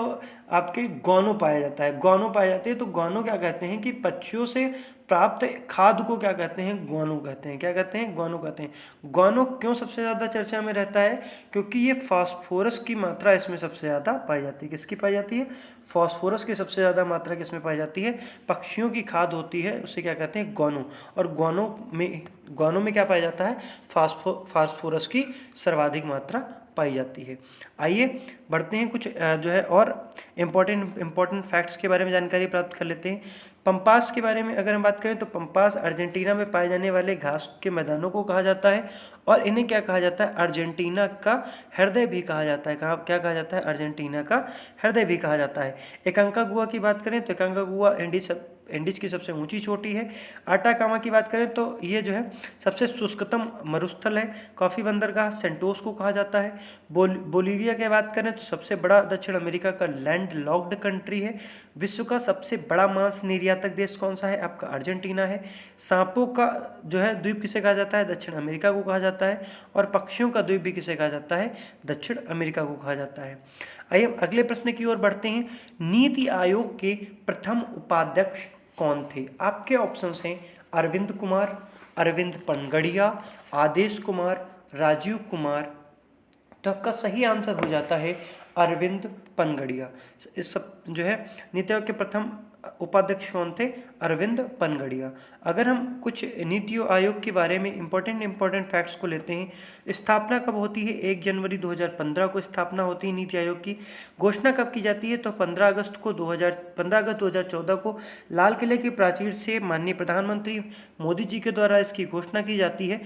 आपके गौनो पाया जाता है, गौनो पाए जाते हैं, तो गौनो क्या कहते हैं कि पक्षियों से प्राप्त खाद को क्या कहते हैं, गौनो कहते हैं। क्या कहते हैं, गौनो कहते हैं। गौनो क्यों सबसे ज़्यादा चर्चा में रहता है, क्योंकि ये फास्फोरस की मात्रा इसमें सबसे ज़्यादा पाई जाती है। किसकी पाई जाती है, फास्फोरस की सबसे ज़्यादा मात्रा किसमें पाई जाती है, पक्षियों की खाद होती है, उसे क्या कहते हैं, गौनो। और गौनो में क्या पाया जाता है, फास्फोरस की सर्वाधिक मात्रा पाई जाती है। आइए बढ़ते हैं, कुछ जो है और इम्पोर्टेंट फैक्ट्स के बारे में जानकारी प्राप्त कर लेते हैं। पंपास के बारे में अगर हम बात करें तो पंपास अर्जेंटीना में पाए जाने वाले घास के मैदानों को कहा जाता है और इन्हें क्या कहा जाता है, अर्जेंटीना का हृदय भी कहा जाता है। क्या कहा जाता है, अर्जेंटीना का हृदय भी कहा जाता है। एकांकागुआ की बात करें तो एकांकागुआ एंडीज एंडीज की सबसे ऊंची चोटी है। आटाकामा की बात करें तो ये जो है सबसे शुष्कतम मरुस्थल है। कॉफ़ी बंदरगाह सेंटोस को कहा जाता है। बोलीविया की बात करें तो सबसे बड़ा दक्षिण अमेरिका का लैंड लॉक्ड कंट्री है। विश्व का सबसे बड़ा मांस निर्यातक देश कौन सा है? आपका अर्जेंटीना है। सांपों का जो है द्वीप किसे कहा जाता है? दक्षिण अमेरिका को कहा जाता है। और पक्षियों का द्वीप भी किसे कहा जाता है? दक्षिण अमेरिका को कहा जाता है। आइए हम अगले प्रश्न की ओर बढ़ते हैं। नीति आयोग के प्रथम उपाध्यक्ष कौन थे? आपके ऑप्शंस हैं अरविंद कुमार, अरविंद पनगड़िया, आदेश कुमार, राजीव कुमार। तो आपका सही आंसर हो जाता है अरविंद पनगड़िया। इस सब जो है नीति आयोग के प्रथम उपाध्यक्ष कौन थे? अरविंद पनगड़िया। अगर हम कुछ नीति आयोग के बारे में इंपॉर्टेंट फैक्ट्स को लेते हैं। स्थापना कब होती है? 1 जनवरी 2015 को स्थापना होती है नीति आयोग की। घोषणा कब की जाती है? तो 15 अगस्त 2014 को लाल किले की प्राचीर से माननीय प्रधानमंत्री मोदी जी के द्वारा इसकी घोषणा की जाती है।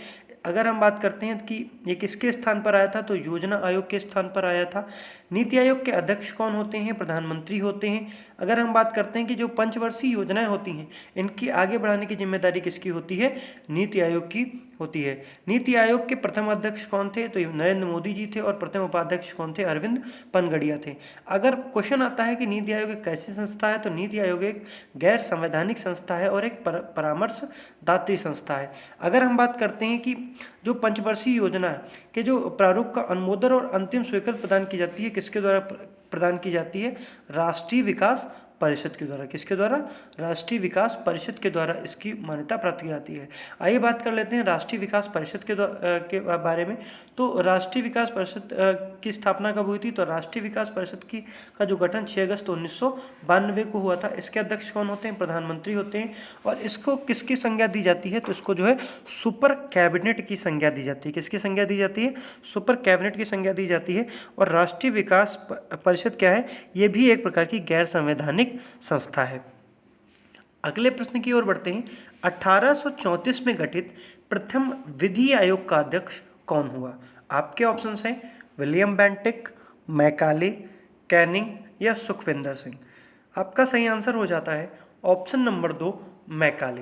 अगर हम बात करते हैं कि ये किसके स्थान पर आया था, तो योजना आयोग के स्थान पर आया था। नीति आयोग के अध्यक्ष कौन होते हैं? प्रधानमंत्री होते हैं। अगर हम बात करते हैं कि जो पंचवर्षीय योजनाएं होती हैं इनकी आगे बढ़ाने की जिम्मेदारी किसकी होती है? नीति आयोग की होती है। नीति आयोग के प्रथम अध्यक्ष कौन थे? तो नरेंद्र मोदी जी थे। और प्रथम उपाध्यक्ष कौन थे? अरविंद पनगड़िया थे। अगर क्वेश्चन आता है कि नीति आयोग एक कैसी संस्था है, तो नीति आयोग एक गैर संवैधानिक संस्था है और एक परामर्शदात्री संस्था है। अगर हम बात करते हैं कि जो पंचवर्षीय योजना के जो प्रारूप का अनुमोदन और अंतिम स्वीकृति प्रदान की जाती है, किसके द्वारा प्रदान की जाती है? राष्ट्रीय विकास परिषद के द्वारा। किसके द्वारा? राष्ट्रीय विकास परिषद के द्वारा इसकी मान्यता प्राप्त की जाती है। आइए बात कर लेते हैं राष्ट्रीय विकास परिषद के बारे में। तो राष्ट्रीय विकास परिषद की स्थापना कब हुई थी? तो राष्ट्रीय विकास परिषद का जो गठन 6 अगस्त 1992 को हुआ था। इसके अध्यक्ष कौन होते हैं? प्रधानमंत्री होते हैं। और इसको किसकी संज्ञा दी जाती है? तो इसको जो है सुपर कैबिनेट की संज्ञा दी जाती है। किसकी संज्ञा दी जाती है? सुपर कैबिनेट की संज्ञा दी जाती है। और राष्ट्रीय विकास परिषद क्या है? ये भी एक प्रकार की गैर संवैधानिक संस्था है। अगले प्रश्न की ओर बढ़ते हैं। 1834 में गठित प्रथम विधि आयोग का अध्यक्ष कौन हुआ? आपके ऑप्शंस हैं विलियम बेंटिक, मैकाले, कैनिंग या सुखविंदर सिंह। आपका सही आंसर हो जाता है ऑप्शन नंबर 2 मैकाले।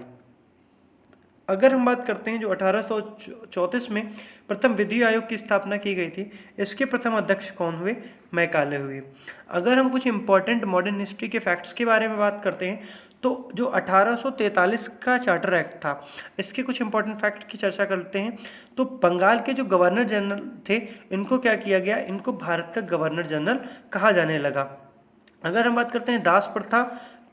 अगर हम बात करते हैं जो 1834 में प्रथम विधि आयोग की स्थापना की गई थी, इसके प्रथम अध्यक्ष कौन हुए? मैकाले हुए। अगर हम कुछ इंपॉर्टेंट मॉडर्न हिस्ट्री के फैक्ट्स के बारे में बात करते हैं, तो जो 1843 का चार्टर एक्ट था, इसके कुछ इंपॉर्टेंट फैक्ट की चर्चा करते हैं। तो बंगाल के जो गवर्नर जनरल थे, इनको क्या किया गया? इनको भारत का गवर्नर जनरल कहा जाने लगा। अगर हम बात करते हैं दास प्रथा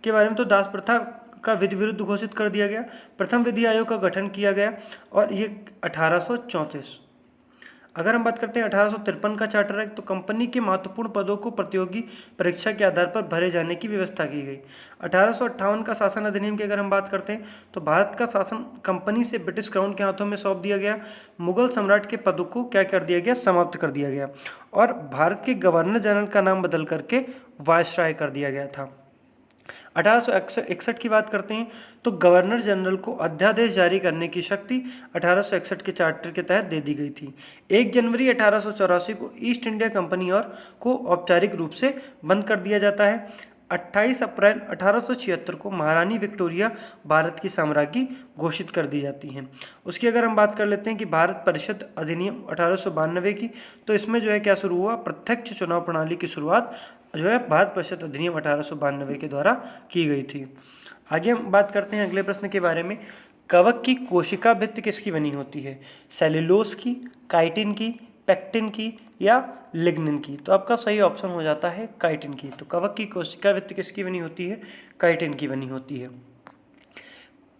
के बारे में, तो दास प्रथा का विरुद्ध घोषित कर दिया गया। प्रथम विधि आयोग का गठन किया गया और ये 1834। अगर हम बात करते हैं 1853 का चार्टर एक्ट, तो कंपनी के महत्वपूर्ण पदों को प्रतियोगी परीक्षा के आधार पर भरे जाने की व्यवस्था की गई। 1858 का शासन अधिनियम की अगर हम बात करते हैं, तो भारत का शासन कंपनी से ब्रिटिश क्राउन के हाथों में सौंप दिया गया। मुगल सम्राट के पदों को क्या कर दिया गया? समाप्त कर दिया गया। और भारत के गवर्नर जनरल का नाम बदल करके वायसराय कर दिया गया था। 1861 की बात करते हैं, तो गवर्नर जनरल को अध्यादेश जारी करने की शक्ति 1861 के चार्टर के तहत दे दी गई थी। 1 जनवरी 1884 को ईस्ट इंडिया कंपनी को औपचारिक रूप से बंद कर दिया जाता है। 28 अप्रैल 1876 को महारानी विक्टोरिया भारत की साम्राज्ञी घोषित कर दी जाती हैं। उसकी अगर हम बात कर लेते हैं कि भारत परिषद अधिनियम 1892 की, तो इसमें जो है क्या शुरू हुआ? प्रत्यक्ष चुनाव प्रणाली की शुरुआत जो है भारत परिषद अधिनियम 1892 के द्वारा की गई थी। आगे हम बात करते हैं अगले प्रश्न के बारे में। कवक की कोशिका भित्ति किसकी बनी होती है? सेल्यूलोज की, काइटिन की, पेक्टिन की या लिग्निन की? तो आपका सही ऑप्शन हो जाता है काइटिन की। तो कवक की कोशिका भित्ति किसकी बनी होती है? काइटिन की बनी होती है।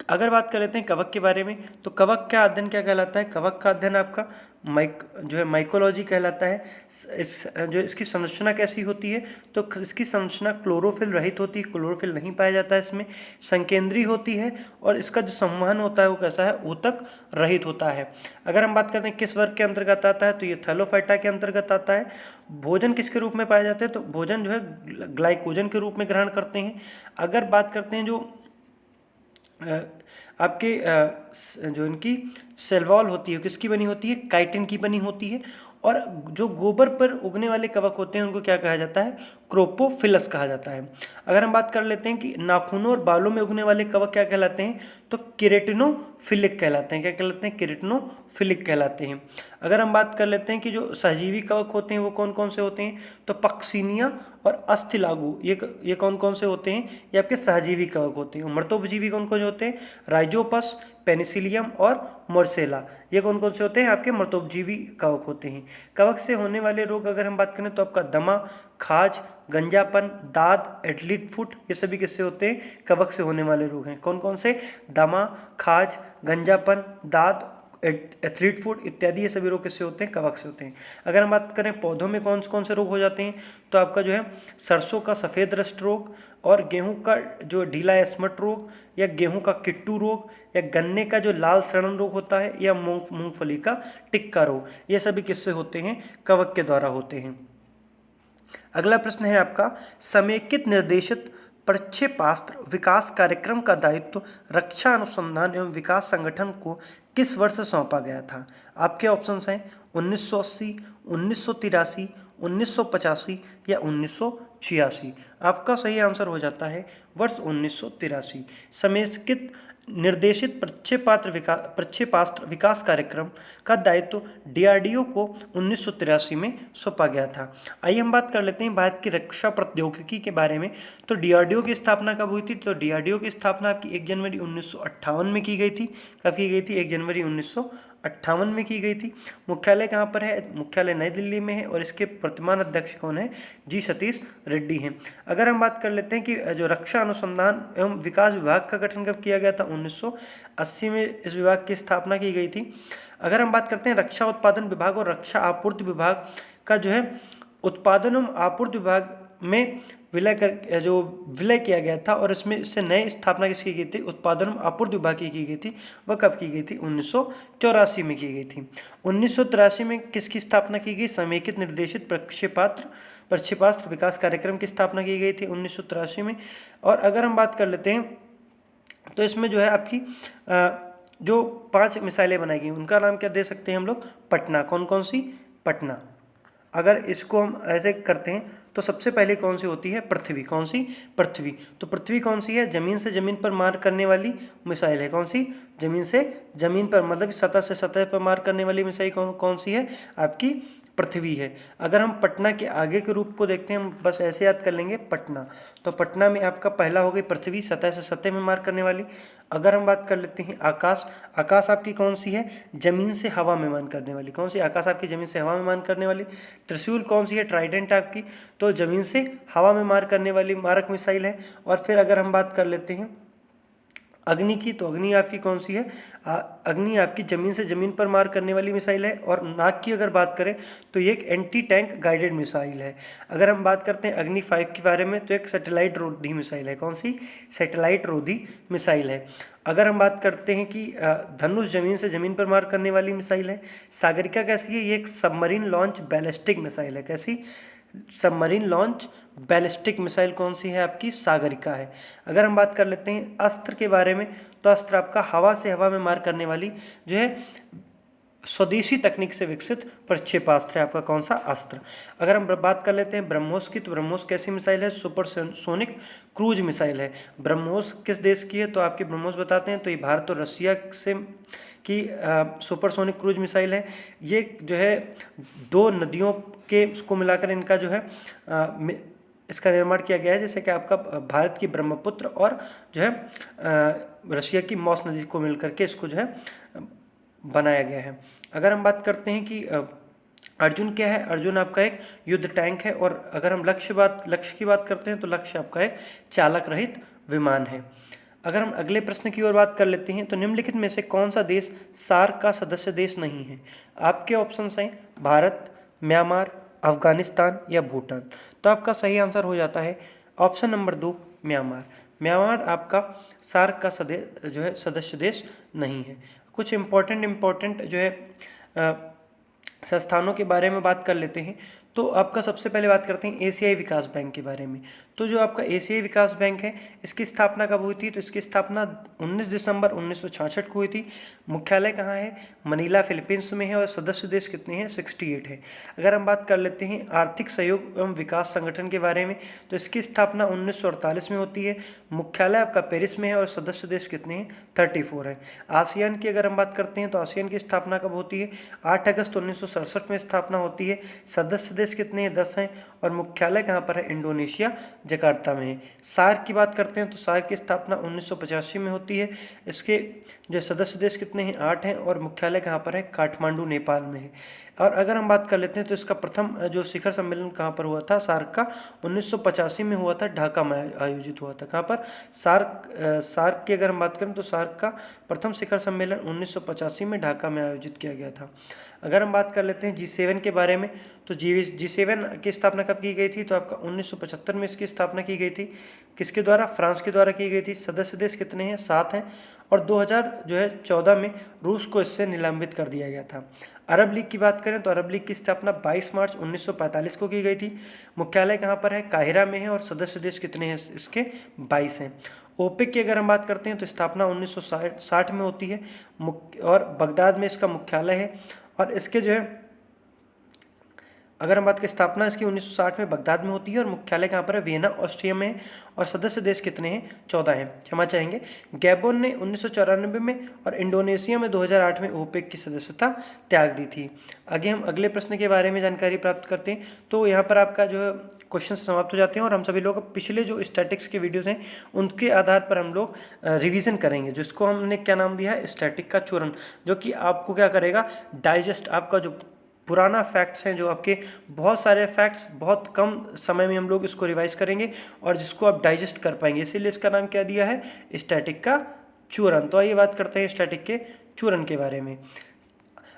अगर बात कर लेते हैं कवक के बारे में, तो कवक का अध्ययन क्या कहलाता है? कवक का अध्ययन आपका माइकोलॉजी कहलाता है। इसकी संरचना कैसी होती है? तो इसकी संरचना क्लोरोफिल रहित होती है, क्लोरोफिल नहीं पाया जाता है इसमें। संकेंद्री होती है और इसका जो संवहन होता है वो कैसा है? ऊतक रहित होता है। अगर हम बात करते हैं किस वर्ग के अंतर्गत आता है, तो ये थैलोफाइटा के अंतर्गत आता है। भोजन किसके रूप में पाए जाते हैं? तो भोजन जो है ग्लाइकोजन के रूप में ग्रहण करते हैं। अगर बात करते हैं जो आपके जो इनकी सेल वॉल होती है किसकी बनी होती है? काइटिन की बनी होती है। और जो गोबर पर उगने वाले कवक होते हैं उनको क्या कहा जाता है, क्रोपोफिलस कहा जाता है। अगर हम बात कर लेते हैं कि नाखूनों और बालों में उगने वाले कवक क्या कहलाते हैं, तो केरेटिनोफिलिक कहलाते हैं। क्या कहलाते हैं, केरेटिनोफिलिक कहलाते हैं। अगर हम बात कर लेते हैं कि जो सहजीवी कवक होते हैं वो कौन कौन से होते हैं, तो पक्सिनिया और अस्थिलागु ये कौन कौन से होते हैं, ये आपके सहजीवी कवक होते हैं। मृतोपजीवी कौन कौन से होते हैं, राइजोपस, पेनिसिलियम और मोर्सेला, ये कौन कौन से होते हैं, आपके मृतोपजीवी कवक होते हैं। कवक से होने वाले रोग अगर हम बात करें तो आपका दमा, खाज, गंजापन, दाद, एथलीट फुट, ये सभी किससे होते हैं, कवक से होने वाले रोग हैं। कौन कौन से, दमा, खाज, गंजापन, दाद, एथलीट फुट इत्यादि, ये सभी रोग किससे होते हैं, कवक से होते हैं। अगर हम बात करें पौधों में कौन कौन से रोग हो जाते हैं, तो आपका जो है सरसों का सफ़ेद रस्ट रोग, और गेहूं का जो ढीला एस्मट रोग, या गेहूं का किट्टू रोग, या गन्ने का जो लाल सड़न रोग होता है, या मूंगफली का टिक्का रोग, ये सभी किससे होते हैं, कवक के द्वारा होते हैं। अगला प्रश्न है आपका, समेकित निर्देशित प्रक्षेपास्त्र विकास कार्यक्रम का दायित्व रक्षा अनुसंधान एवं विकास संगठन को किस वर्ष सौंपा गया था। आपके ऑप्शंस हैं 1980, 1983, 1985 या 1986। आपका सही आंसर हो जाता है वर्ष 1983। समेकित निर्देशित प्रक्षेपास्त्र विकास कार्यक्रम का दायित्व डीआरडीओ को 1983 में सौंपा गया था। आइए हम बात कर लेते हैं भारत की रक्षा प्रौद्योगिकी के बारे में। तो डीआरडीओ की स्थापना कब हुई थी, तो डीआरडीओ की स्थापना आपकी 1 जनवरी 1958 में की गई थी। कब की गई थी, 1 जनवरी 1958 में की गई थी। मुख्यालय कहाँ पर है, मुख्यालय नई दिल्ली में है, और इसके वर्तमान अध्यक्ष कौन है, जी सतीश रेड्डी हैं। अगर हम बात कर लेते हैं कि जो रक्षा अनुसंधान एवं विकास विभाग का गठन कब किया गया था, 1980 में इस विभाग की स्थापना की गई थी। अगर हम बात करते हैं रक्षा उत्पादन विभाग और रक्षा आपूर्ति विभाग का, जो है उत्पादन एवं आपूर्ति विभाग में विलय किया गया था, और इसमें इससे नई स्थापना किसकी की गई थी, उत्पादन एवं आपूर्ति विभाग की गई थी। वह कब की गई थी, 1984 में की गई थी। 1983 में किसकी स्थापना की गई, समेकित निर्देशित प्रक्षेपास्त्र विकास कार्यक्रम की स्थापना की गई थी 1983 में। और अगर हम बात कर लेते हैं तो इसमें जो है आपकी जो 5 मिसाइलें बनाई गई उनका नाम क्या दे सकते हैं हम लोग, पटना। कौन कौन सी, पटना। अगर इसको हम ऐसे करते हैं तो सबसे पहले कौन सी होती है, पृथ्वी। कौन सी, पृथ्वी। तो पृथ्वी कौन सी है, जमीन से जमीन पर मार करने वाली मिसाइल है। कौन सी, जमीन से जमीन पर, मतलब सतह से सतह पर मार करने वाली मिसाइल कौन सी है, आपकी पृथ्वी है। अगर हम पटना के आगे के रूप को देखते हैं, हम बस ऐसे याद कर लेंगे पटना। तो पटना में आपका पहला हो गई पृथ्वी, सतह से सतह में मार करने वाली। अगर हम बात कर लेते हैं आकाश, आकाश आपकी कौन सी है, जमीन से हवा में मान करने वाली। कौन सी, आकाश आपकी जमीन से हवा में मान करने वाली। त्रिशूल कौन सी है, ट्राइडेंट आपकी, तो जमीन से हवा में मार करने वाली मारक मिसाइल है। और फिर अगर हम बात कर लेते हैं अग्नि की, तो अग्नि आपकी कौन सी है, अग्नि आपकी जमीन से जमीन पर मार करने वाली मिसाइल है। और नाग की अगर बात करें तो ये एक एंटी टैंक गाइडेड मिसाइल है। अगर हम बात करते हैं अग्नि 5 के बारे में, तो एक सैटेलाइट रोधी मिसाइल है। कौन सी, सैटेलाइट रोधी मिसाइल है। अगर हम बात करते हैं कि धनुष जमीन से जमीन पर मार करने वाली मिसाइल है। सागरिका कैसी है, ये एक सबमरीन लॉन्च बैलिस्टिक मिसाइल है। कैसी, सबमरीन लॉन्च बैलिस्टिक मिसाइल कौन सी है, आपकी सागरिका है। अगर हम बात कर लेते हैं अस्त्र के बारे में, तो अस्त्र आपका हवा से हवा में मार करने वाली जो है स्वदेशी तकनीक से विकसित प्रक्षेपास्त्र है आपका कौन सा, अस्त्र। अगर हम बात कर लेते हैं ब्रह्मोस की, तो ब्रह्मोस कैसी मिसाइल है, सुपरसोनिक क्रूज मिसाइल है। ब्रह्मोस किस देश की है, तो आपके ब्रह्मोस बताते हैं, तो ये भारत और रशिया से की सुपरसोनिक क्रूज मिसाइल है। ये जो है 2 नदियों के उसको मिलाकर इनका जो है इसका निर्माण किया गया है, जैसे कि आपका भारत की ब्रह्मपुत्र और जो है रशिया की मॉस नदी को मिलकर के इसको जो है बनाया गया है। अगर हम बात करते हैं कि अर्जुन क्या है, अर्जुन आपका एक युद्ध टैंक है। और अगर हम लक्ष्य की बात करते हैं, तो लक्ष्य आपका एक चालक रहित विमान है। अगर हम अगले प्रश्न की ओर बात कर लेते हैं, तो निम्नलिखित में से कौन सा देश सार्क का सदस्य देश नहीं है। आपके ऑप्शंस हैं भारत, म्यांमार, अफगानिस्तान या भूटान। तो आपका सही आंसर हो जाता है ऑप्शन नंबर 2, म्यांमार। म्यांमार आपका सार्क का सदस्य देश नहीं है। कुछ इम्पोर्टेंट जो है संस्थानों के बारे में बात कर लेते हैं। तो आपका सबसे पहले बात करते हैं एशियाई विकास बैंक के बारे में। तो जो आपका एशियाई विकास बैंक है, इसकी स्थापना कब हुई थी? तो इसकी स्थापना 19 दिसंबर 1966 को हुई थी। मुख्यालय कहाँ है? मनीला फिलीपींस में है। और सदस्य देश कितने हैं? 68 है। अगर हम बात कर लेते हैं आर्थिक सहयोग एवं विकास संगठन के बारे में, तो इसकी स्थापना 1948 में होती है। मुख्यालय आपका पेरिस में है और सदस्य देश कितने हैं? 34 है। आसियान की अगर हम बात करते हैं तो आसियान की स्थापना कब होती है? 8 अगस्त 1967 में स्थापना होती है। सदस्य देश कितने हैं? 10 हैं। और मुख्यालय कहाँ पर है? इंडोनेशिया जकार्ता में है। सार्क की बात करते हैं तो सार्क की स्थापना 1985 में होती है। इसके जो सदस्य देश कितने हैं? 8 हैं। और मुख्यालय कहाँ पर है? काठमांडू नेपाल में है। और अगर हम बात कर लेते हैं तो इसका प्रथम जो शिखर सम्मेलन कहाँ पर हुआ था? सार्क का 1985 में हुआ था, ढाका में आयोजित हुआ था। कहाँ पर? सार्क की अगर हम बात करें तो सार्क का प्रथम शिखर सम्मेलन 1985 में ढाका में आयोजित किया गया था। अगर हम बात कर लेते हैं G7 के बारे में, तो G7 की स्थापना कब की गई थी? तो आपका 1975 में इसकी स्थापना की गई थी। किसके द्वारा? फ्रांस के द्वारा की गई थी। सदस्य देश कितने हैं? 7 हैं। और 2014 में रूस को इससे निलंबित कर दिया गया था। अरब लीग की बात करें तो अरब लीग की स्थापना 22 मार्च 1945 को की गई थी। मुख्यालय कहाँ पर है? काहिरा में है। और सदस्य देश कितने हैं इसके? 22 हैं। ओपेक की अगर हम बात करते हैं तो स्थापना 1960 में होती है और बगदाद में इसका मुख्यालय है। और इसके जो है अगर हम बात करें स्थापना इसकी 1960 में बगदाद में होती है और मुख्यालय कहाँ पर है? वियना ऑस्ट्रिया में है। और सदस्य देश कितने हैं? 14 हैं। क्षमा चाहेंगे। गैबोन ने 1994 में और इंडोनेशिया में 2008 में ओपेक की सदस्यता त्याग दी थी। आगे हम अगले प्रश्न के बारे में जानकारी प्राप्त करते हैं। तो यहाँ पर आपका जो है क्वेश्चन समाप्त हो जाते हैं और हम सभी लोग पिछले जो स्टैटिक्स के वीडियोज़ हैं उनके आधार पर हम लोग रिवीजन करेंगे, जिसको हमने क्या नाम दिया है? स्टैटिक का चूरन, जो कि आपको क्या करेगा? डाइजेस्ट आपका जो पुराना फैक्ट्स हैं, जो आपके बहुत सारे फैक्ट्स बहुत कम समय में हम लोग इसको रिवाइज करेंगे और जिसको आप डाइजेस्ट कर पाएंगे, इसीलिए इसका नाम क्या दिया है? स्टैटिक का चूरन। तो आइए बात करते हैं स्टैटिक के चूरन के बारे में।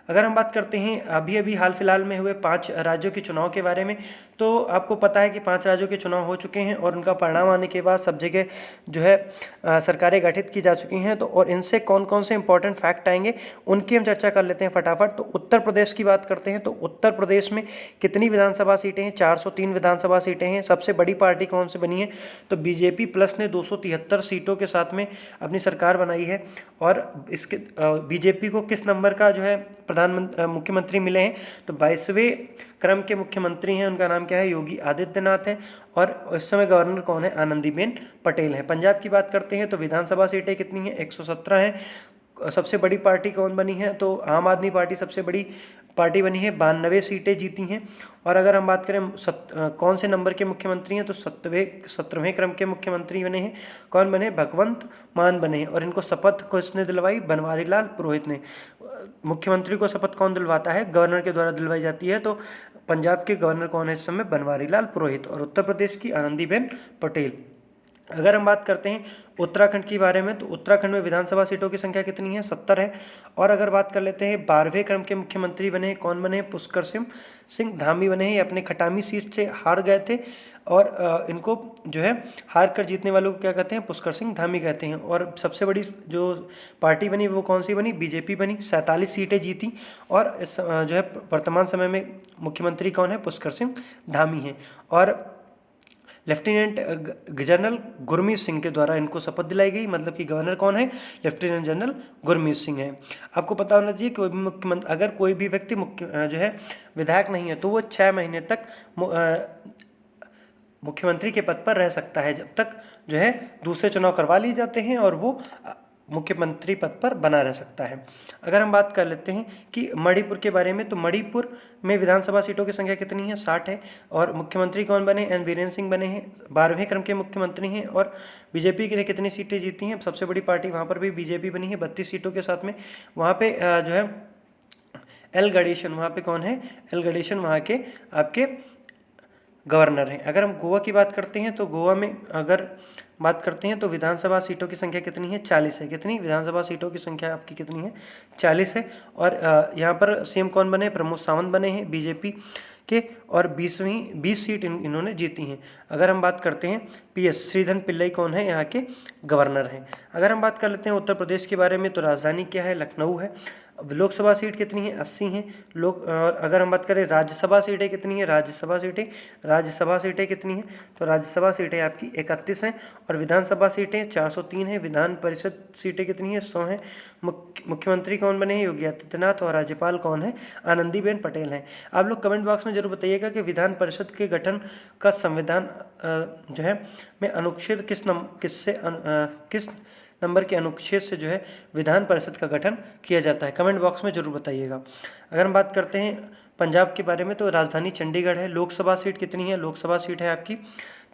अगर हम बात करते हैं अभी अभी हाल फिलहाल में हुए 5 राज्यों के चुनाव के बारे में, तो आपको पता है कि 5 राज्यों के चुनाव हो चुके हैं और उनका परिणाम आने के बाद सब जगह जो है सरकारें गठित की जा चुकी हैं। तो और इनसे कौन कौन से इंपॉर्टेंट फैक्ट आएंगे उनकी हम चर्चा कर लेते हैं फटाफट। तो उत्तर प्रदेश की बात करते हैं तो उत्तर प्रदेश में कितनी विधानसभा सीटें हैं? 403 विधानसभा सीटें हैं। सबसे बड़ी पार्टी कौन सी बनी है? तो बीजेपी प्लस ने 273 सीटों के साथ में अपनी सरकार बनाई है। और इसके बीजेपी को किस नंबर का जो है मुख्यमंत्री मिले हैं? तो 22वें क्रम के मुख्यमंत्री हैं। उनका नाम क्या है? योगी आदित्यनाथ है। और इस समय गवर्नर कौन है? आनंदीबेन पटेल है। पंजाब की बात करते हैं तो विधानसभा सीटें कितनी हैं? 117 हैं। सबसे बड़ी पार्टी कौन बनी है? तो आम आदमी पार्टी सबसे बड़ी पार्टी बनी है, 92 सीटें जीती हैं। और अगर हम बात करें कौन से नंबर के मुख्यमंत्री हैं, तो 17वें क्रम के मुख्यमंत्री बने हैं। कौन बने? भगवंत मान बने हैं। और इनको शपथ किसने दिलवाई? बनवारी लाल पुरोहित ने। मुख्यमंत्री को शपथ कौन दिलवाता है? गवर्नर के द्वारा दिलवाई जाती है। तो पंजाब के गवर्नर कौन है इस समय? बनवारी लाल पुरोहित। और उत्तर प्रदेश की आनंदीबेन पटेल। अगर हम बात करते हैं उत्तराखंड के बारे में, तो उत्तराखंड में विधानसभा सीटों की संख्या कितनी है? 70 है। और अगर बात कर लेते हैं 12वें क्रम के मुख्यमंत्री बने हैं, कौन बने? पुष्कर सिंह धामी बने हैं। ये अपने खटामी सीट से हार गए थे और इनको जो है हार कर जीतने वालों को क्या कहते हैं? पुष्कर सिंह धामी कहते हैं। और सबसे बड़ी जो पार्टी बनी वो कौन सी बनी? बीजेपी बनी, 47 सीटें जीती। और इस जो है वर्तमान समय में मुख्यमंत्री कौन है? पुष्कर सिंह धामी हैं। और लेफ्टिनेंट जनरल गुरमीत सिंह के द्वारा इनको शपथ दिलाई गई। मतलब कि गवर्नर कौन है? लेफ्टिनेंट जनरल गुरमीत सिंह है। आपको पता होना चाहिए कोई भी मुख्यमंत्री, अगर कोई भी व्यक्ति जो है विधायक नहीं है तो वो 6 महीने तक मुख्यमंत्री के पद पर रह सकता है, जब तक जो है दूसरे चुनाव करवा लिए जाते हैं और वो मुख्यमंत्री पद पर बना रह सकता है। अगर हम बात कर लेते हैं कि मणिपुर के बारे में, तो मणिपुर में विधानसभा सीटों की संख्या कितनी है? 60 है। और मुख्यमंत्री कौन बने? एन बीरेन सिंह बने हैं, 12वें क्रम के मुख्यमंत्री हैं। और बीजेपी के लिए कितनी सीटें जीती हैं? सबसे बड़ी पार्टी वहाँ पर भी बीजेपी बनी है, 32 सीटों के साथ में। वहाँ पे जो है एल गणेशन, वहाँ पे कौन है? एल गणेशन वहाँ के आपके गवर्नर हैं। अगर हम गोवा की बात करते हैं तो गोवा में अगर बात करते हैं तो विधानसभा सीटों की संख्या कितनी है? 40 है। कितनी? विधानसभा सीटों की संख्या आपकी कितनी है? 40 है। और यहाँ पर सीएम कौन बने? प्रमोद सावंत बने हैं बीजेपी के। और 20 सीट इन्होंने जीती हैं। अगर हम बात करते हैं पीएस श्रीधर पिल्लई कौन है? यहाँ के गवर्नर हैं। अगर हम बात कर लेते हैं उत्तर प्रदेश के बारे में, तो राजधानी क्या है? लखनऊ है। लोकसभा सीट कितनी है? 80 हैं। और अगर हम बात करें राज्यसभा सीटें कितनी है? राज्यसभा सीटें कितनी हैं? तो राज्यसभा सीटें आपकी 31 हैं और विधानसभा सीटें 403 हैं। विधान परिषद सीटें कितनी हैं? 100 हैं। मुख्यमंत्री कौन बने हैं? योगी आदित्यनाथ। और राज्यपाल कौन है? आनंदीबेन पटेल हैं। आप लोग कमेंट बॉक्स में जरूर बताइएगा कि विधान परिषद के गठन का संविधान जो है में अनुच्छेद किस नंबर के अनुच्छेद से जो है विधान परिषद का गठन किया जाता है? कमेंट बॉक्स में जरूर बताइएगा। अगर हम बात करते हैं पंजाब के बारे में तो राजधानी चंडीगढ़ है। लोकसभा सीट कितनी है? लोकसभा सीट है आपकी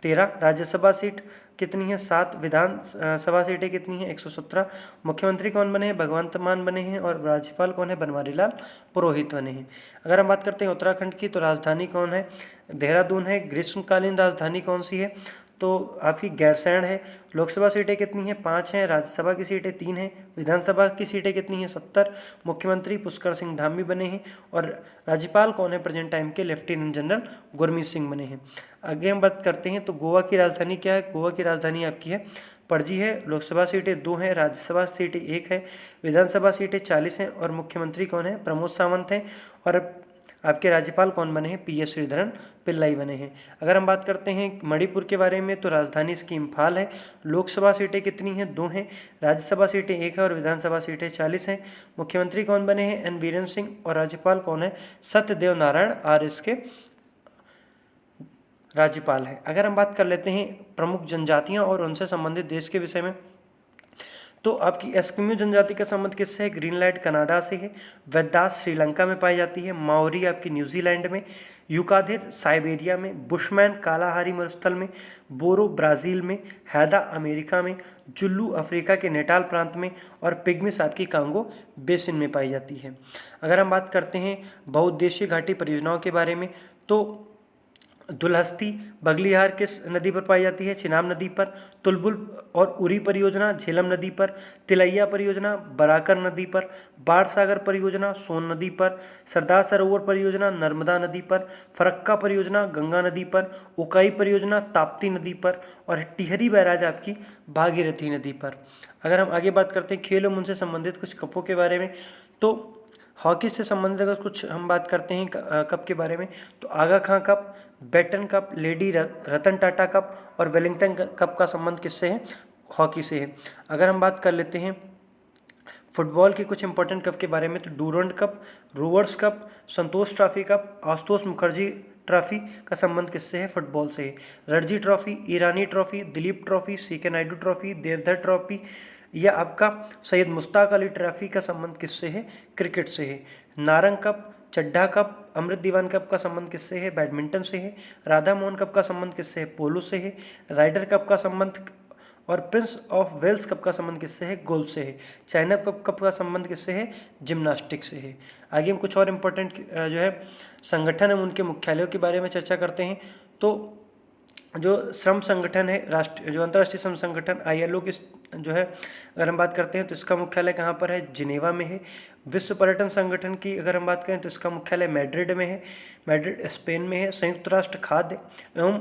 13। राज्यसभा सीट कितनी है? 7। विधान सभा सीटें कितनी है? 117। मुख्यमंत्री कौन बने हैं? भगवंत मान बने हैं। और राज्यपाल कौन है? बनवारी लाल पुरोहित बने हैं। अगर हम बात करते हैं उत्तराखंड की तो राजधानी कौन है? देहरादून है। ग्रीष्मकालीन राजधानी कौन सी है? तो आपकी गैरसैंण है। लोकसभा सीटें कितनी हैं? 5 हैं। राज्यसभा की सीटें 3 हैं। विधानसभा की सीटें कितनी हैं? 70। मुख्यमंत्री पुष्कर सिंह धामी बने हैं और राज्यपाल कौन है प्रेजेंट टाइम के? लेफ्टिनेंट जनरल गुरमीत सिंह बने हैं। आगे हम बात करते हैं तो गोवा की राजधानी क्या है? गोवा की राजधानी आपकी है पणजी है। लोकसभा सीटें 2 हैं। राज्यसभा सीटें 1 है। विधानसभा सीटें 40 हैं और मुख्यमंत्री कौन है? प्रमोद सावंत हैं। और आपके राज्यपाल कौन बने हैं? PS श्रीधरन पिल्लाई बने हैं। अगर हम बात करते हैं मणिपुर के बारे में तो राजधानी इसकी इम्फाल है। लोकसभा सीटें कितनी हैं? 2 हैं। राज्यसभा सीटें 1 है और विधानसभा सीटें 40 हैं। मुख्यमंत्री कौन बने हैं? N बीरेन सिंह। और राज्यपाल कौन है? सत्यदेव नारायण आर्य इसके राज्यपाल है। अगर हम बात कर लेते हैं प्रमुख जनजातियां और उनसे संबंधित देश के विषय में तो आपकी एस्किमो जनजाति का संबंध किससे है? ग्रीनलैंड कनाडा से है। वेदास श्रीलंका में पाई जाती है। माओरी आपकी न्यूजीलैंड में। यूकाधिर साइबेरिया में। बुशमैन कालाहारी मरुस्थल में। बोरो ब्राज़ील में। हैदा अमेरिका में। जुल्लू अफ्रीका के नेटाल प्रांत में। और पिग्मिस आपकी कांगो बेसिन में पाई जाती है। अगर हम बात करते हैं बहुउद्देशीय घाटी परियोजनाओं के बारे में तो दुलहस्ती बगलिहार किस नदी पर पाई जाती है? चिनाब नदी पर। तुलबुल और उरी परियोजना झेलम नदी पर। तिलैया परियोजना बराकर नदी पर। बाढ़ सागर परियोजना सोन नदी पर। सरदार सरोवर परियोजना नर्मदा नदी पर। फरक्का परियोजना गंगा नदी पर। उकाई परियोजना ताप्ती नदी पर। और टिहरी बैराज आपकी भागीरथी नदी पर। अगर हम आगे बात करते हैं खेल एवं उनसे संबंधित कुछ कपों के बारे में तो हॉकी से संबंधित अगर कुछ हम बात करते हैं कप के बारे में तो आगा खां cup, baton cup, lady Ratan Tata cup और वेलिंगटन कप का संबंध किससे है? हॉकी से है। अगर हम बात कर लेते हैं फुटबॉल के कुछ इंपॉर्टेंट कप के बारे में तो Durand cup, rovers cup, Santosh trophy cup, Ashutosh Mukherjee trophy का संबंध किससे है? फुटबॉल से है। Ranji trophy, Irani trophy, Dilip trophy, CK Naidu trophy, Deodhar trophy या आपका सैयद मुश्ताक अली ट्रॉफी का संबंध किससे है? क्रिकेट से है। नारंग कप, चड्ढा कप, अमृत दीवान कप का संबंध किससे है? बैडमिंटन से है। राधा मोहन कप का संबंध किससे है? पोलो से है। राइडर कप का संबंध और प्रिंस ऑफ वेल्स कप का संबंध किससे है? गोल्फ से है। चाइना कप का संबंध किससे है? जिम्नास्टिक से है। आगे हम कुछ और इम्पोर्टेंट जो है संगठन है उनके मुख्यालयों के बारे में चर्चा करते हैं तो जो श्रम संगठन है जो अंतर्राष्ट्रीय श्रम संगठन ILO की जो है अगर हम बात करते हैं तो इसका मुख्यालय कहाँ पर है? जिनेवा में है। विश्व पर्यटन संगठन की अगर हम बात करें तो इसका मुख्यालय मैड्रिड में है। मैड्रिड स्पेन में है। संयुक्त राष्ट्र खाद्य एवं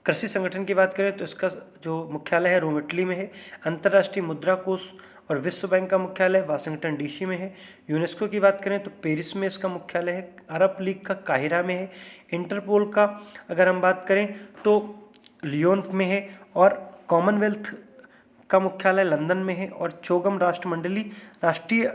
कृषि संगठन की बात करें तो इसका जो मुख्यालय है रोम इटली में है। अंतर्राष्ट्रीय मुद्रा कोष और विश्व बैंक का मुख्यालय वाशिंगटन DC में है। यूनेस्को की बात करें तो पेरिस में इसका मुख्यालय है। अरब लीग का काहिरा में है। इंटरपोल का अगर हम बात करें तो लियोन में है। और कॉमनवेल्थ का मुख्यालय लंदन में है। और चोगम राष्ट्रमंडली राष्ट्रीय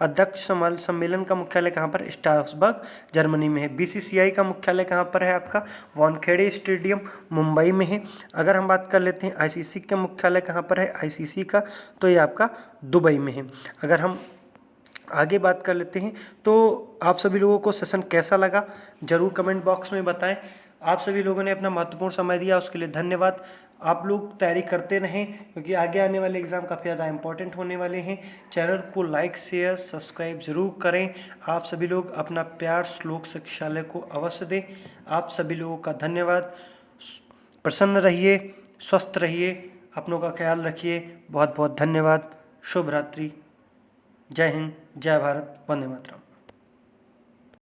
अध्यक्ष सम्मेलन का मुख्यालय कहाँ पर? स्ट्रासबर्ग जर्मनी में है। BCCI का मुख्यालय कहाँ पर है आपका? वानखेड़े स्टेडियम मुंबई में है। अगर हम बात कर लेते हैं ICC का मुख्यालय कहाँ पर है? ICC का तो ये आपका दुबई में है। अगर हम आगे बात कर लेते हैं तो आप सभी लोगों को सेशन कैसा लगा जरूर कमेंट बॉक्स में बताएं। आप सभी लोगों ने अपना महत्वपूर्ण समय दिया उसके लिए धन्यवाद। आप लोग तैयारी करते रहें क्योंकि आगे आने वाले एग्ज़ाम काफ़ी ज़्यादा इंपॉर्टेंट होने वाले हैं। चैनल को लाइक शेयर सब्सक्राइब जरूर करें। आप सभी लोग अपना प्यार श्लोक शिक्षालय को अवश्य दें। आप सभी लोगों का धन्यवाद। प्रसन्न रहिए, स्वस्थ रहिए, अपनों का ख्याल रखिए। बहुत बहुत धन्यवाद। शुभ रात्रि। जय हिंद, जय भारत, वंदे मातरम।